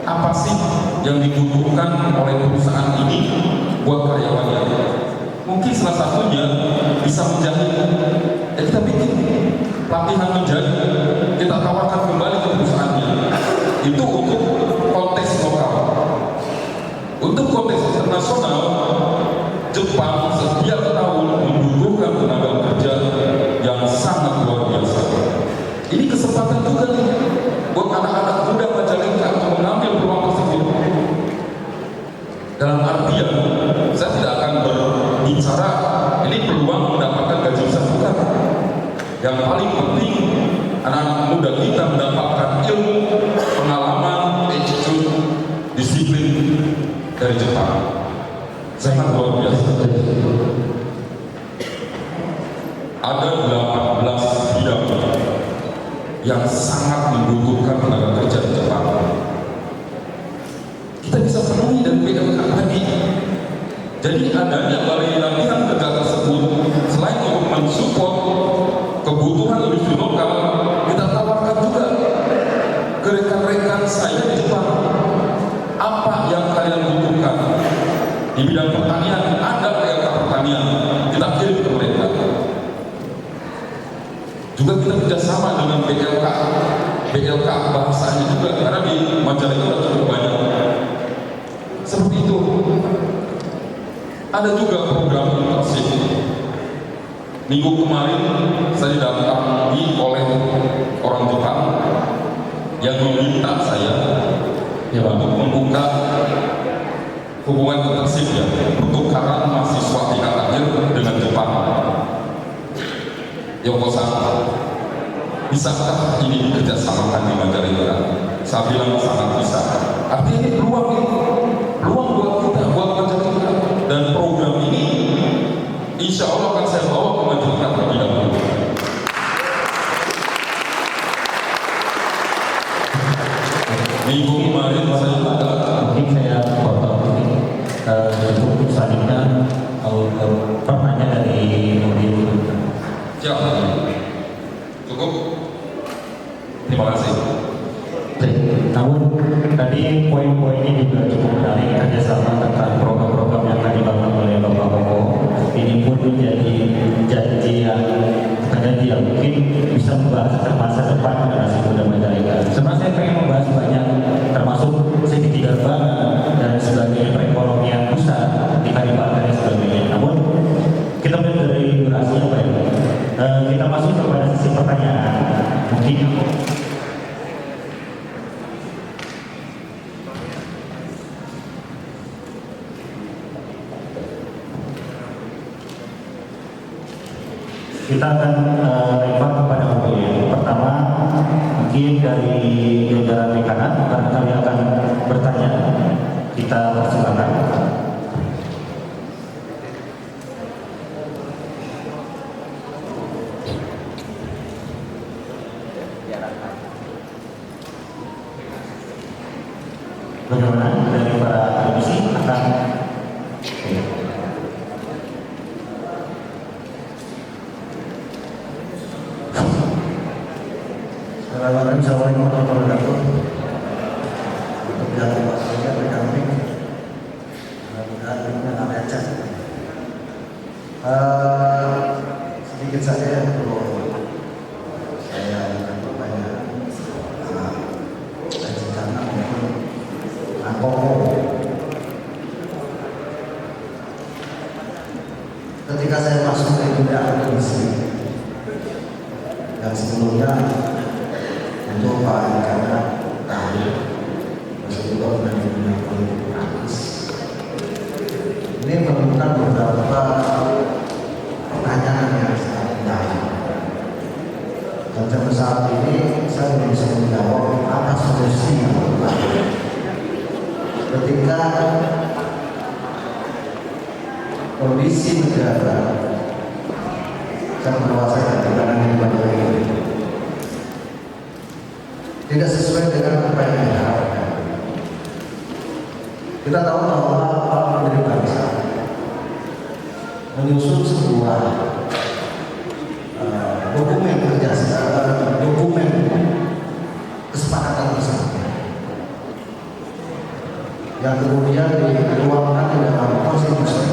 apa sih yang dibutuhkan oleh perusahaan ini buat karyawannya? Mungkin salah satunya bisa menjahit. Ya kita bikin pelatihan menjahit, kita tawarkan kembali ke perusahaannya. Itu untuk konteks lokal. Untuk konteks internasional, Jepang setiap tahun membutuhkan tenaga kerja yang sangat luar biasa. Ini kesempatan juga nih buat anak-anak muda Majalengka untuk mengambil peluang tersebut. Dalam artian, saya tidak akan berbicara ini peluang mendapatkan gaji besar, bukan. Yang paling penting, anak-anak muda kita mendapatkan ilmu, pengalaman, attitude, disiplin dari Jepang. Sangat luar biasa. Ada 18 bidang yang sangat membutuhkan tenaga kerja di Jepang. Kita bisa penuhi dari PLK tadi. Jadi adanya balai latihan kerja tersebut, selain untuk mensupport kebutuhan industri lokal, kita tawarkan juga ke rekan-rekan saya di Jepang. Apa yang kalian butuhkan? Di bidang pertanian, ada PLK pertanian, kita kirim ke mereka. Juga kita kerjasama dengan BLK bahasanya juga, karena di Majalengka cukup banyak. Seperti itu. Ada juga program internship. Minggu kemarin saya didatangi oleh orang Jepang yang meminta saya untuk membuka hubungan internship ya, pertukaran mahasiswa tingkat akhir dengan Jepang. Yoko-san, bisakah ini dikerjasamakan di Majalengka? Saya bilang sangat bisa. Artinya ini peluang buat kita, buat Majalengka. Dan program ini insya Allah akan saya bawa ke Majalengka terlebih dahulu. Minggu kemarin saya mungkin saya potong untuk selanjutnya pertanyaan dari mobil. Siap. Cukup. Terima kasih. Namun tadi poin-poinnya juga cukup menarik, kerjasama tentang program-program yang akan dibangun oleh Bapak Koko. Ini pun menjadi janji yang mungkin bisa membahas masa depan generasi muda Majalengka. Sebenarnya saya pengen membahas banyak, termasuk segitiga banget dan sebagainya, perekonomian pusat di Kalimantan dan sebagainya. Namun kita melihat dari durasinya Pak, kita masuk kepada sesi pertanyaan. Mungkin kita akan lempar kepada mobil. Pertama, mungkin dari jajaran rekanan barangkali akan bertanya. Kita persilakan. Bagaimana dari para akademisi akan Assalamualaikum warahmatullahi wabarakatuh. Untuk jalan waktunya berkami, mudah-mudahan ini akan lecet. Sedikit saja yang perlu saya akan pertanyaan Haji Kana maupun Angkoko. Ketika saya masuk ke dunia akademisi yang sebelumnya untuk Pak Kana tahu, masih juga pernah di dunia politik praktis. Ini menemukan beberapa pertanyaan yang sangat mendalam. Dan sampai saat ini saya belum bisa menjawab apa solusi yang tepat. Ketika kondisi negara yang berkuasa di tangan yang banyak ini tidak sesuai dengan apa yang diharapkan. Kita tahu bahwa Pak Menteri Bangsa menyusun sebuah dokumen kesepakatan bersama yang kemudian dituangkan di dalam konstitusi.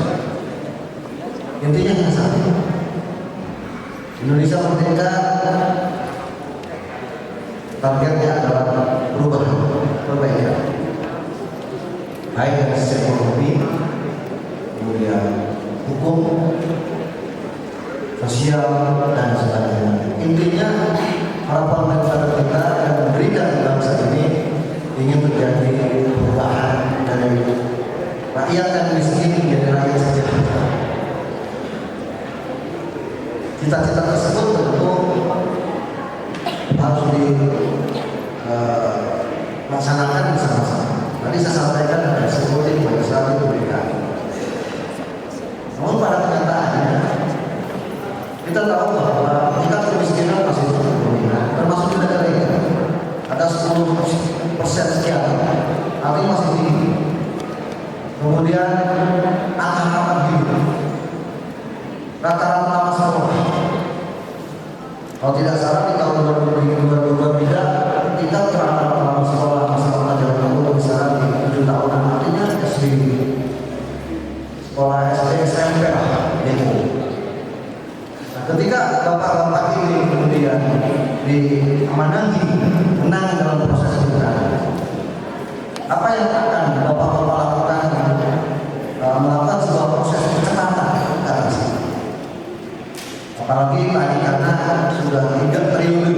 Intinya yang satu, Indonesia merdeka targetnya adalah perbaikan, baik dari sisi ekonomi, kemudian hukum, sosial, dan sebagainya. Intinya harapan kepada kita yang memberikan bangsa ini ingin terjadi perubahan dari rakyat yang miskin menjadi rakyat sejahtera. Cita-cita tersebut tentu harus dilaksanakan bersama-sama. Tadi saya sampaikan ada eksekutif pada saat itu mereka. Namun pada kenyataannya kita tahu bahwa tingkat kemiskinan masih dominan, termasuk di negara ini. Ada 10% sekian, artinya masih tinggi. Kemudian angka harapan hidup, rata-rata lama sekolah. Kalau tidak salah di tahun 2023 kita terhadap lama sekolah masyarakat Jawa Timur misalnya di 7 tahunan, artinya SD, sekolah SD, SMP lah, gitu. Nah, ketika bapak-bapak ini kemudian diamanati menang dalam proses pilkada, apa yang akan bapak-bapak lakukan? Melakukan sebuah proses kecepatan ke arah sana. Apalagi tadi karena sudah 3 periode,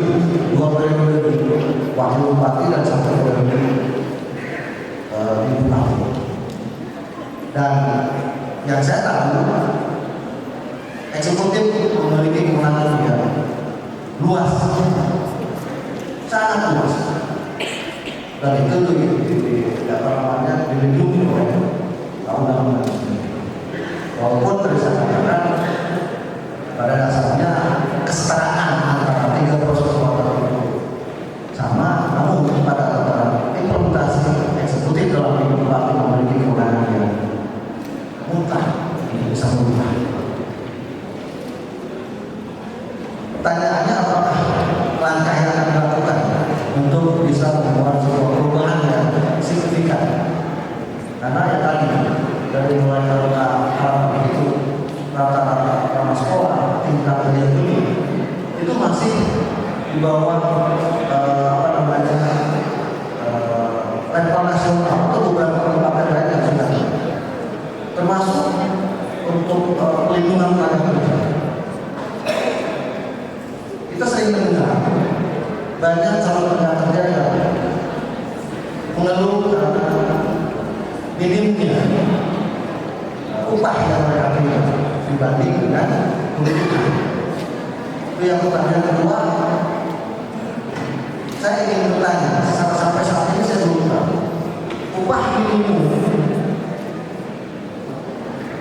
2 periode di wakil bupati dan 1 periode di bupati. Dan yang saya tahu, eksekutif memiliki kewenangan yang luas, sangat luas, dan itu dilindungi oleh undang-undang. Walaupun terlihat katakan pada dasarnya kesetaraan antara 3 proses kekuasaan itu sama, namun pada tataran implementasi eksekutif dalam bupati memiliki kewenangan yang mutlak, bisa mutlak. Pertanyaannya, apakah langkah yang akan dilakukan untuk bisa membuat sebuah perubahan yang signifikan? Karena ya tadi dari mulai harapan itu rata-rata lama sekolah tingkat pendidikan itu masih di bawah level nasional atau beberapa lembaga lain yang sudah, termasuk untuk pelindungan tenaga kerja. Kita sering mendengar banyak calon tenaga kerja yang mengeluh karena minimnya upah yang mereka terima dibanding dengan kebutuhan. Itu yang pertanyaan kedua, saya ingin bertanya, sampai saat ini saya belum tahu upah minimum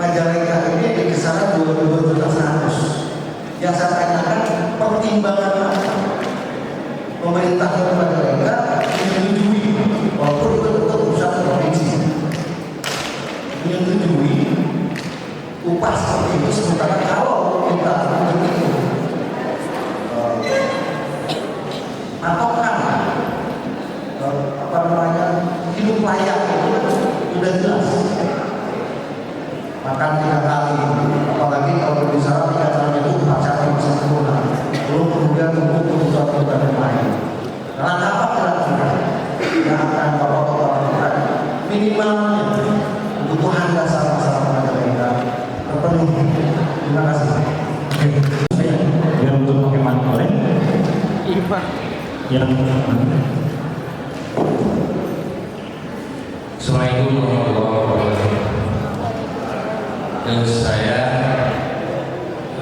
Majalengka ini di kisaran 22.100. Yang saya tanyakan, pertimbangan apa pemerintah Kota Majalengka menyetujui, walaupun itu tetap pusat provinsi, menyetujui upah seperti itu, sementara kalau kita begitu patokan hidup layak itu sudah jelas, makan 3 kali, apalagi kalau berbicara 3 kali itu pacaran masih sempurna, belum kemudian untuk kebutuhan yang lain. Langkah apa kira-kira yang akan bapak-bapak lakukan minimalnya kebutuhan dasar masyarakat Majalengka terpenuhi? Terima kasih. Yang untuk pakai mankoleng, yang Assalamualaikum warahmatullahi wabarakatuh. Dan saya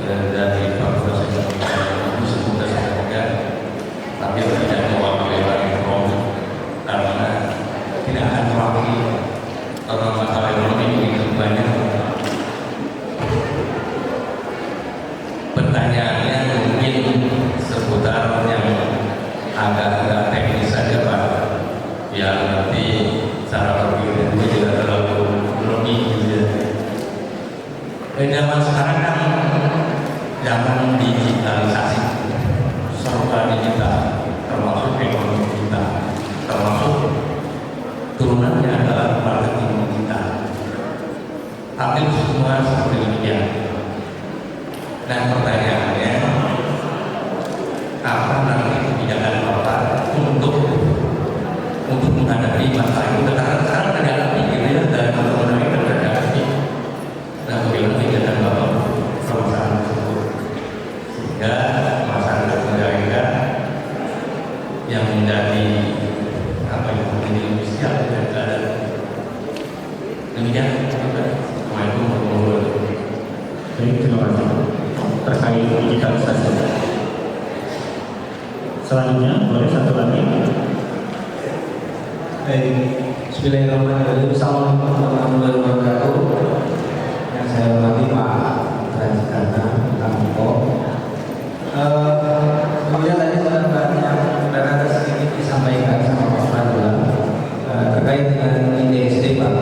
dari Fakultas Ekonomi Universitas Erlangga, tapi tidak mewakili ekonomi karena tidak akan mewakili masalah ekonomi begitu banyak. Pertanyaannya mungkin seputar yang agak-agak teknis saja Pak, ya nanti cara berpikir itu tidak terlalu logis gitu ya. Zaman sekarang kan zaman digitalisasi, serba digital, termasuk ekonomi kita, termasuk turunannya adalah marketing digital. Hampir semua seperti demikian. Nah pertanyaannya, apa nanti kebijakan Bapak untuk menghadapi masalah itu? Karena sekarang ada api gitu ya, dan ekonomi kan ada api. Nah bagaimana kebijakan Bapak permasalahan tersebut? Sehingga masyarakat Majalengka yang menjadi apa yang menjadi usia dan keadaan demikian. Assalamualaikum warahmatullahi wabarakatuh. Baik, terima kasih. Terkait digitalisasi. Selanjutnya, boleh satu lagi. Baik, Bismillahirrahmanirrahim. Assalamualaikum warahmatullahi wabarakatuh. Yang saya hormati Pak Rajikana, Pak Miko. Kemudian tadi sudah banyak ada sedikit disampaikan sama Pak Fadila terkait dengan IDSD Pak.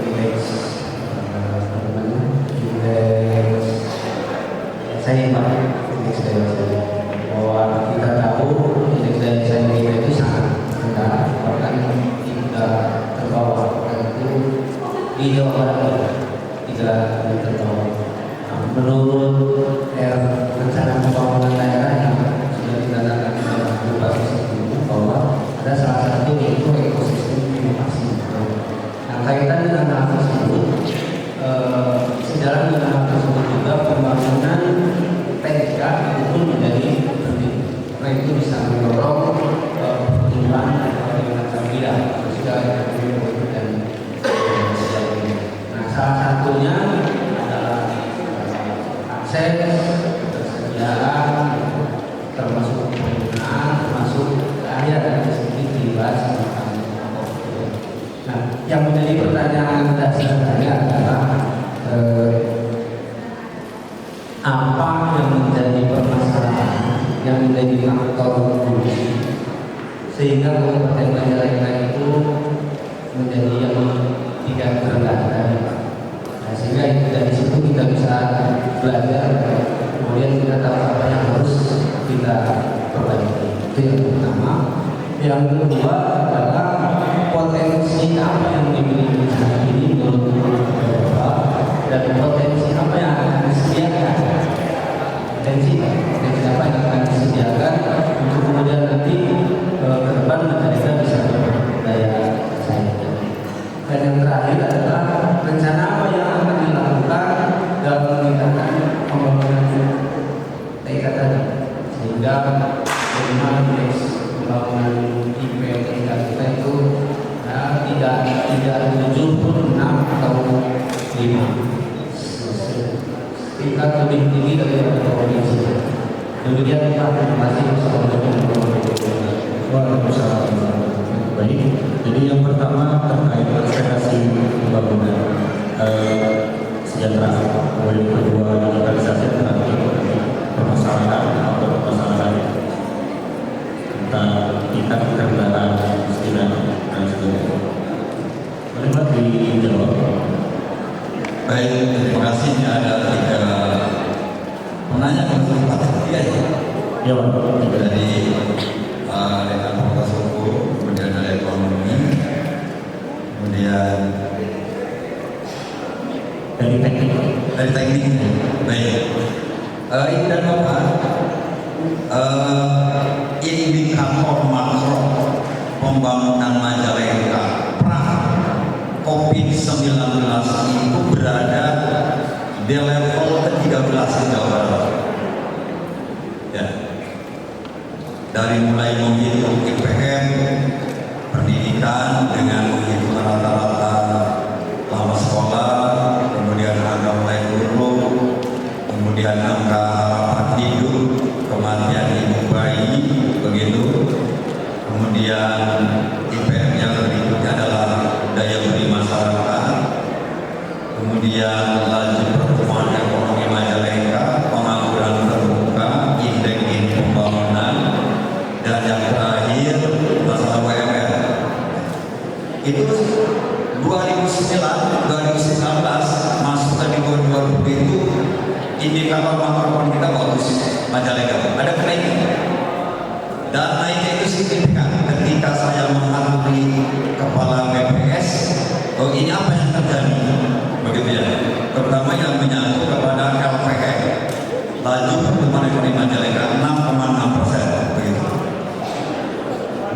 Indeks saya Pak, indeks daya saing. Bahwa kita tahu indeks daya saing kita itu sangat rendah, bahkan tidak terbawa, dan itu di Jawa Barat tidak terbawa. Nah, menurut rencana pembangunan daerah yang sudah ditandatangani dalam beberapa sistem bahwa ada salah satu yaitu ekosistem inovasi. Nah, kaitan dengan hal tersebut, sejalan dengan hal tersebut juga pembangunan TK itu pun menjadi penting, karena itu bisa mendorong pertumbuhan macam bidang sosial, ekonomi dan sebagainya. Nah, salah satunya adalah akses, ketersediaan, termasuk penggunaan, termasuk keahlian yang sedikit dibahas tentang. Nah, yang menjadi pertanyaan dasar saya adalah apa yang menjadi permasalahan, yang menjadi faktor kunci sehingga Kabupaten Majalengka itu menjadi yang tidak terlandai. Nah, sehingga dari situ kita bisa belajar, kemudian kita tahu apa yang harus kita perbaiki. Itu yang pertama. Yang kedua adalah potensi apa yang dimiliki saat ini menurut Bapak, dan potensi apa yang akan disediakan, potensi apa yang akan disediakan untuk kemudian nanti ke depan mereka bisa berdaya saing. Dan yang terakhir adalah rencana apa yang akan dilakukan dalam meningkatkan pembangunan TK tadi, sehingga bagaimana indeks pembangunan IPTK kita itu tidak 7 pun 6 atau 5, tingkat lebih tinggi dari provinsi. Demikian Pak, terima kasih. Waalaikumsalam. Baik, jadi yang pertama terkait ekspektasi pembangunan sejahtera, kemudian kedua digitalisasi, terakhir permasalahan atau permasalahan tentang tingkat kerendahan istilah dan sebagainya. Boleh Pak dijawab? Baik, terima kasih. Ada 3 penanya konsultasi ya. Ya Pak. Dari dengan Fakultas Hukum, kemudian ada ekonomi, kemudian Dari teknik. dari tekniknya. Baik, Ibu dan Bapak, indikator makro pembangunan Majalengka pra COVID-19 itu berada di level ke-13 di Jawa Barat. Ya. Dari mulai menghitung IPM, pendidikan dengan menghitung rata-rata lama sekolah, kemudian angka mulai turun, kemudian angka harapan hidup, kematian ibu bayi, begitu. Kemudian IPM yang berikutnya adalah daya beli masyarakat, kemudian laju pertumbuhan ekonomi Majalengka, pengangguran terbuka, indeks pembangunan, dan yang terakhir masalah UMR. Itu 2019 masuk ke di 2020 itu indikator makro kita bagus Majalengka, ada kenaikan. Dan naiknya itu signifikan. Ketika saya menghadiri kepala BPS, oh ini apa yang terjadi, begitu ya. Terutama yang menyangkut kepada LPM. laju pertumbuhan ekonomi Majalengka 6,6%.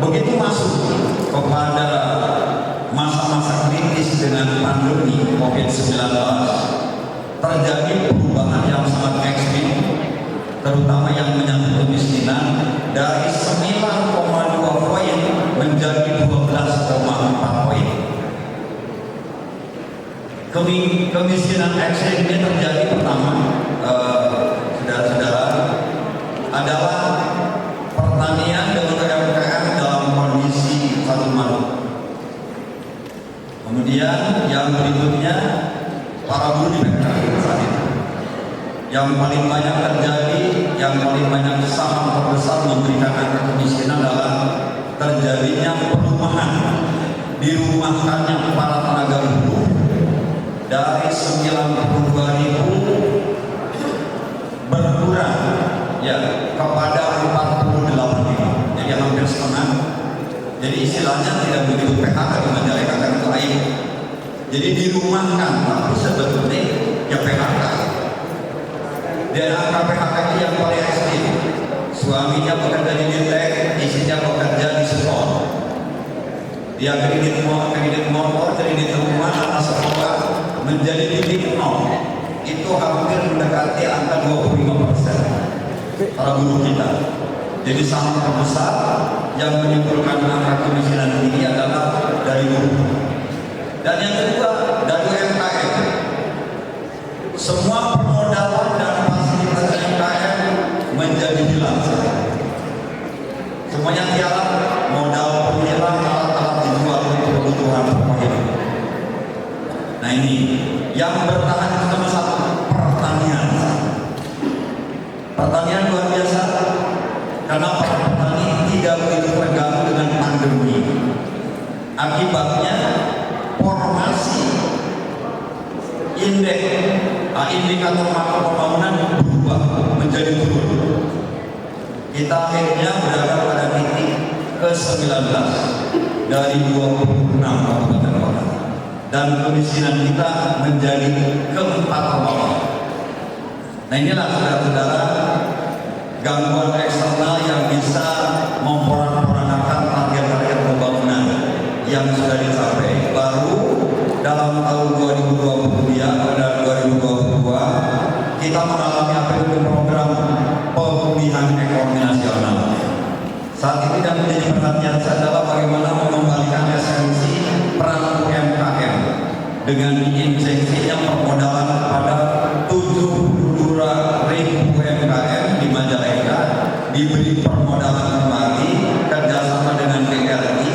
Begitu masuk kepada masa-masa kritis dengan pandemi COVID-19, terjadi perubahan yang sangat ekstrim, terutama yang menyangkut kemiskinan, dari 9,2 poin menjadi 12,4 poin. Kemiskinan ekstrim ini terjadi pertama, saudara-saudara, adalah pertanian dengan UMKM dalam kondisi satu malu. Kemudian yang berikutnya para buruh di PKK saat itu. Yang paling banyak terjadi, yang paling banyak saham terbesar memberikan angka kemiskinan adalah terjadinya perumahan, dirumahkannya para tenaga buruh dari 92.000 berkurang ya kepada 48.000, jadi hampir setengah. Jadi istilahnya tidak begitu PHK di Majalengka karena itu lain. Jadi dirumahkan, tapi sebetulnya ya PHK. Dan angka PHK itu yang paling ekstrim. Suaminya bekerja di Ditek, istrinya bekerja di sekolah. Dia kredit motor, kredit rumah, anak sekolah menjadi titik nol. Itu hampir mendekati angka 25% para buruh kita. Jadi sangat terbesar yang menimbulkan angka kemiskinan tinggi adalah dari buruh. Dan yang kedua dari UMKM. Semua permodalan dan fasilitas UMKM menjadi hilang. Semuanya hilang, modal pun hilang, alat-alat dijual untuk kebutuhan pokok hidup. Nah ini yang bertahan itu cuma satu, pertanian. Pertanian luar biasa karena para petani tidak begitu terganggu dengan pandemi. Akibatnya formasi indikator makro pembangunan berubah menjadi turun. Kita akhirnya berada pada titik ke-19 dari 26 kabupaten kota. Dan kemiskinan kita menjadi ke-4 bawah. Nah inilah saudara-saudara gangguan eksternal yang bisa memporak-porandakan target-target pembangunan yang sudah dicapai. Baru dalam tahun 2022 dan 2022 kita mengalami apa itu program pemulihan ekonomi nasional. Saat ini yang menjadi perhatian saya adalah bagaimana mengembalikan esensi peran UMKM dengan diinjeksinya permodalan kepada 72.000 UMKM di Majalengka, diberi permodalan kembali, kerjasama dengan BRI,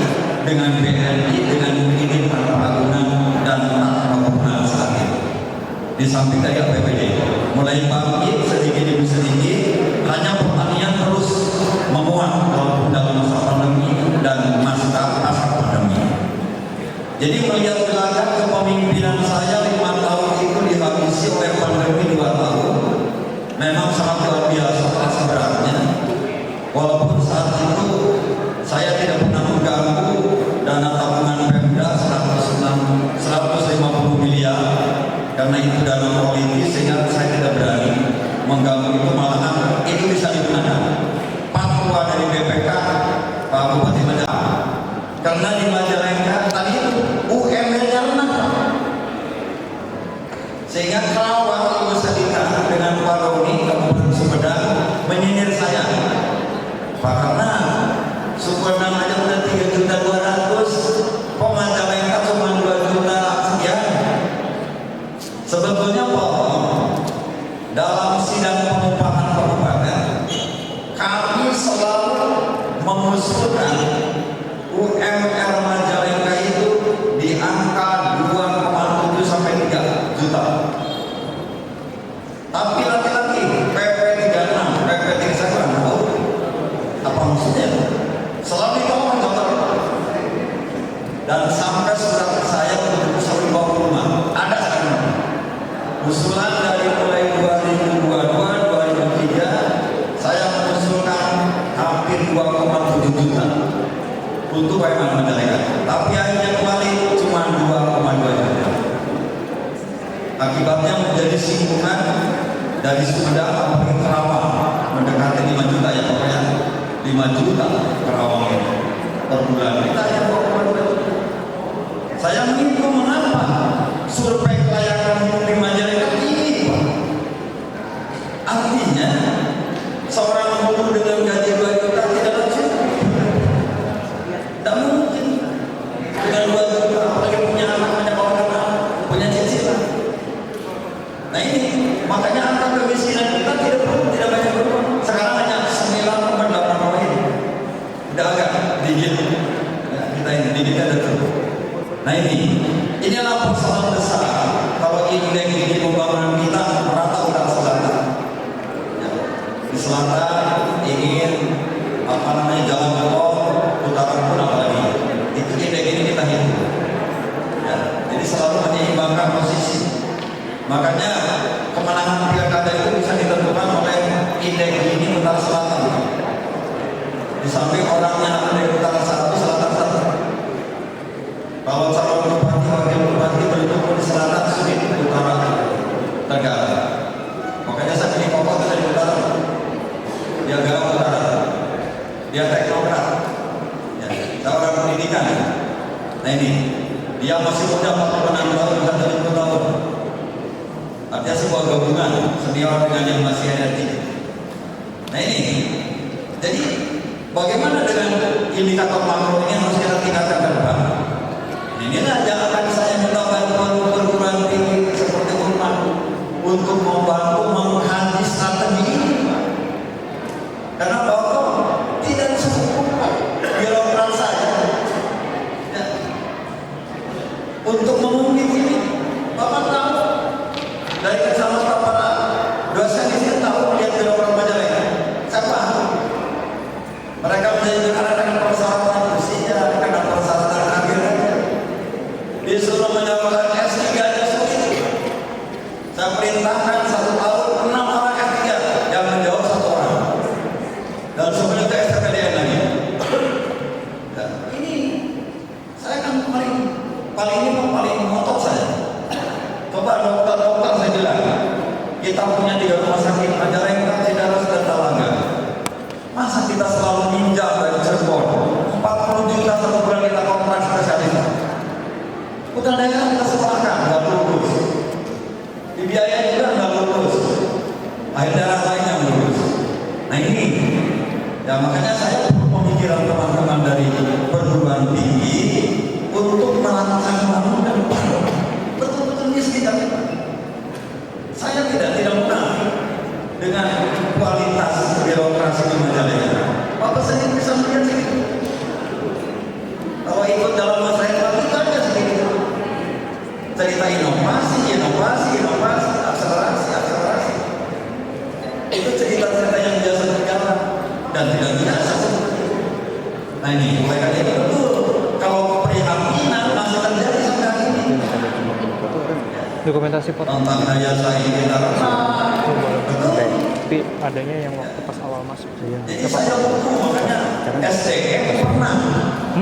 dengan BNI, dengan Unit Perkebunan dan Perkebunan saat ini. Di samping dari APBD, mulai bangkit sedikit demi sedikit, hanya pertanian terus menguat dalam masa pandemi dan masa pandemi. Jadi melihat gelagat kepemimpinan saya 5 tahun itu dihabisi oleh pandemi 2 tahun, memang sangat luar biasa rasa beratnya. Walaupun saat itu saya tidak pernah mengganggu dana tabungan Pemda 150 miliar karena itu dana politis, sehingga saya tidak berani mengganggu itu, malahan itu bisa digunakan. Fatwa dari BPK Pak Bupati Majalengka, karena di Majalengka tadi itu UMR-nya rendah, sehingga Kerawang Ibu Sadika dengan Pak Roni Kabupaten Sumedang menyindir saya, Pak, karena Sumedang aja udah 3.200.000, kok Majalengka cuma 2 juta sekian. Sebetulnya dalam sidang pengupahan kabupaten kami selalu mengusulkan UMR Majalengka itu di angka 2,7 sampai 3 juta. Tapi lagi-lagi PP 36, PP 3 saya kurang tahu apa maksudnya. Selalu ditolak contoh. Dan sampai surat saya untuk usul dibawa ke rumah ada sekarang. Usulan dari mulai 2022, 2003 saya mengusulkan hampir 2,7 juta untuk bagaimana Majalengka. Tapi akhirnya kembali cuma 2,2 juta. Akibatnya menjadi singgungan dari Sumedang sampai ke Karawang mendekati 5 juta ya pokoknya 5 juta Karawang ini per bulan. Kita hanya 2,2. Saya menghitung mengapa survei kelayakan hidup di Majalengka ini, Pak. Artinya seorang guru dengan gaji 2 juta tidak cukup. Tidak mungkin dengan 2 juta apalagi punya anak banyak orang, punya cicilan. Nah ini makanya angka kemiskinan kita tidak banyak berubah. Sekarang hanya 9,8 poin. Tidak agak digit. Ya, kita ini digitnya ada turun. Nah inilah persoalan besar. Kalau indeks ini pembangunan kita merata utara selatan. Ya, di selatan ingin jalan tol, utara pun apalagi. Itu indeks ini kita hitung. Ya, jadi selalu menyeimbangkan posisi. Makanya kemenangan pilkada itu bisa ditentukan oleh indeks ini utara selatan. Di samping orangnya ada di utara 1, selatan 1. Kalau calon bupati, wakil bupati berhitung di selatan, sulit utara Tenggara. Makanya saya pilih Kokoh dari utara. Dia garang utara. Dia teknokrat. Ya, saya orang pendidikan. Nah ini, dia masih muda 46 tahun, bukan 70 tahun. Artinya sebuah gabungan senior dengan yang masih energi. Nah ini, jadi bagaimana dengan indikator makro ini harus kita tingkatkan ke depan. Inilah yang akan saya minta bantuan perguruan tinggi seperti Unpad untuk membantu mengkaji strategi ini. Karena Bapak tidak cukup birokrat saja ya, untuk mengungkit ini. Bapak tahu dari kacamata para dosen ini tahu lihat birokrat Majalengka. Saya paham. Mereka menjadi negara dengan persyaratan usia, dengan persyaratan akhirnya. Disuruh menyalurkan S3 aja sulit. Saya perintahkan 1 tahun 6 orang S3 yang menjawab 1 orang. Dan sebelum itu SPPDN lagi. Dan ini saya kan paling ngotot saya. Coba dokter saya bilang, kita punya 3 rumah sakit Majalengka, Cidaras dan Talaga. Masa kita selalu minjam dari Cirebon 40 juta 1 bulan kita kontrak spesialis. Bukan daerah kita sekolahkan, nggak lulus. Dibiayai juga nggak lulus. Akhirnya daerah lain yang lulus. Nah ini, ya makanya saya pemikiran teman-teman dari perguruan tinggi untuk melakukan bangunan betul-betul miskin. Saya tidak menang dengan kualitas birokrasi di Majalengka. Bapak saya bisa melihat segitu. Kalau ikut dalam masyarakat kita aja segitu. Cerita inovasi, akselerasi. Itu cerita-cerita yang biasa berjalan dan tidak biasa. Nah ini, mulai kali ini betul. Kalau keprihatinan masih terjadi sampai hari ini. Dokumentasi foto. Tentang daya saing kita betul. Tapi adanya yang waktu pas awal masuk. Jadi saya butuh makanya SDM pernah.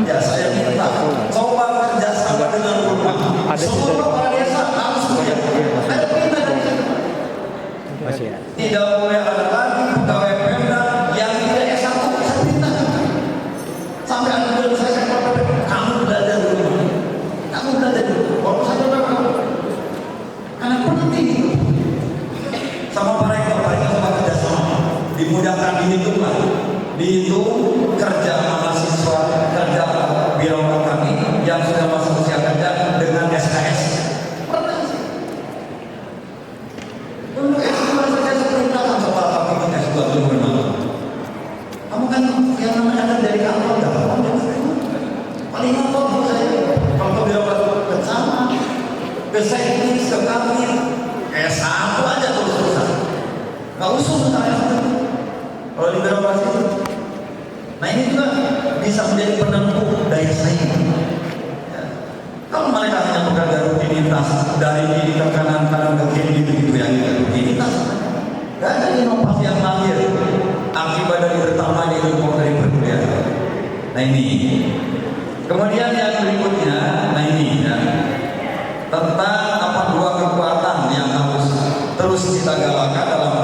Ya saya minta coba kerjasama dengan rumah. Semua kepala desa harus bekerja. Ada perintah dari sana. Masih ya. Tidak boleh ada lagi pegawai Pemda yang tidak S1. Saya perintah. Sampai ada bilang saya kamu belajar dulu. Kamu belajar dulu. Kalau saya bilang karena penting itu. Sama mereka coba kerjasama. Dimudahkan dihitung kerja mahasiswa, kerja birokrat kami yang sudah masuk usia kerja dengan SKS. Pernah sih. Untuk S2 saja saya perintahkan coba kamu S2 dulu memang. Kamu kan yang namanya kan dari kantor gampang ya. Paling gampang saya kalau birokrat ke sana, ke teknis, ke kantin, S1 aja terus-terusan. Nggak usung saya kalau di birokrasi. Nah ini juga bisa menjadi penentu daya saing. Ya. Kalau mereka hanya bekerja rutinitas dari kiri ke kanan ke kiri gitu yang rutinitas, nggak ada inovasi yang lahir akibat dari bertambahnya ilmu dari perkuliahan. Nah ini. Kemudian yang berikutnya, nah ini ya, tentang 2 kekuatan yang harus terus kita galakan dalam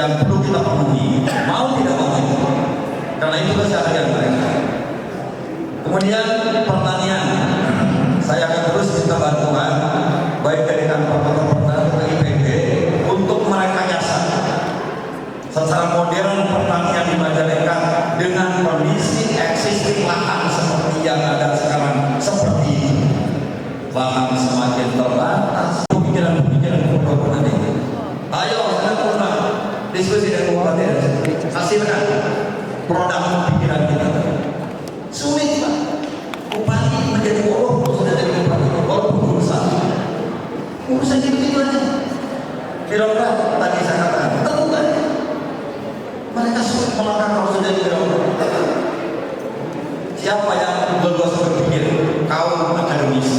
yang perlu kita penuhi, mau tidak mau itu. Karena itu keseharian mereka. Kemudian pertanian, saya akan terus minta bantuan baik dari kantor pertanian ke IPB untuk merekayasa secara modern pertanian di Majalengka dengan kondisi existing lahan seperti yang ada sekarang seperti ini. Lahan semakin terbatas, pemikiran-pemikiran program ini. Ayo kita pernah diskusi dengan kabupaten, hasilkan produk pikiran kita. Sulit Pak, bupati menjadi walaupun sudah jadi bupati, walaupun urusan itu aja. Birokrat tadi saya katakan, temukan mereka sulit melangkah kalau sudah jadi birokrat. Siapa yang leluasa berpikir? Kaum akademis,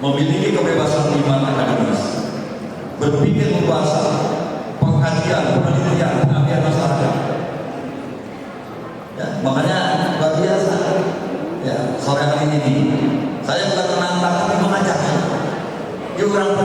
memiliki kebebasan iman akademis, berpikir luas, pengkajian, penelitian, pengabdian masyarakat. Ya, makanya luar biasa. Ya, sore hari ini saya bukan menantang tapi mengajak. Yuk orang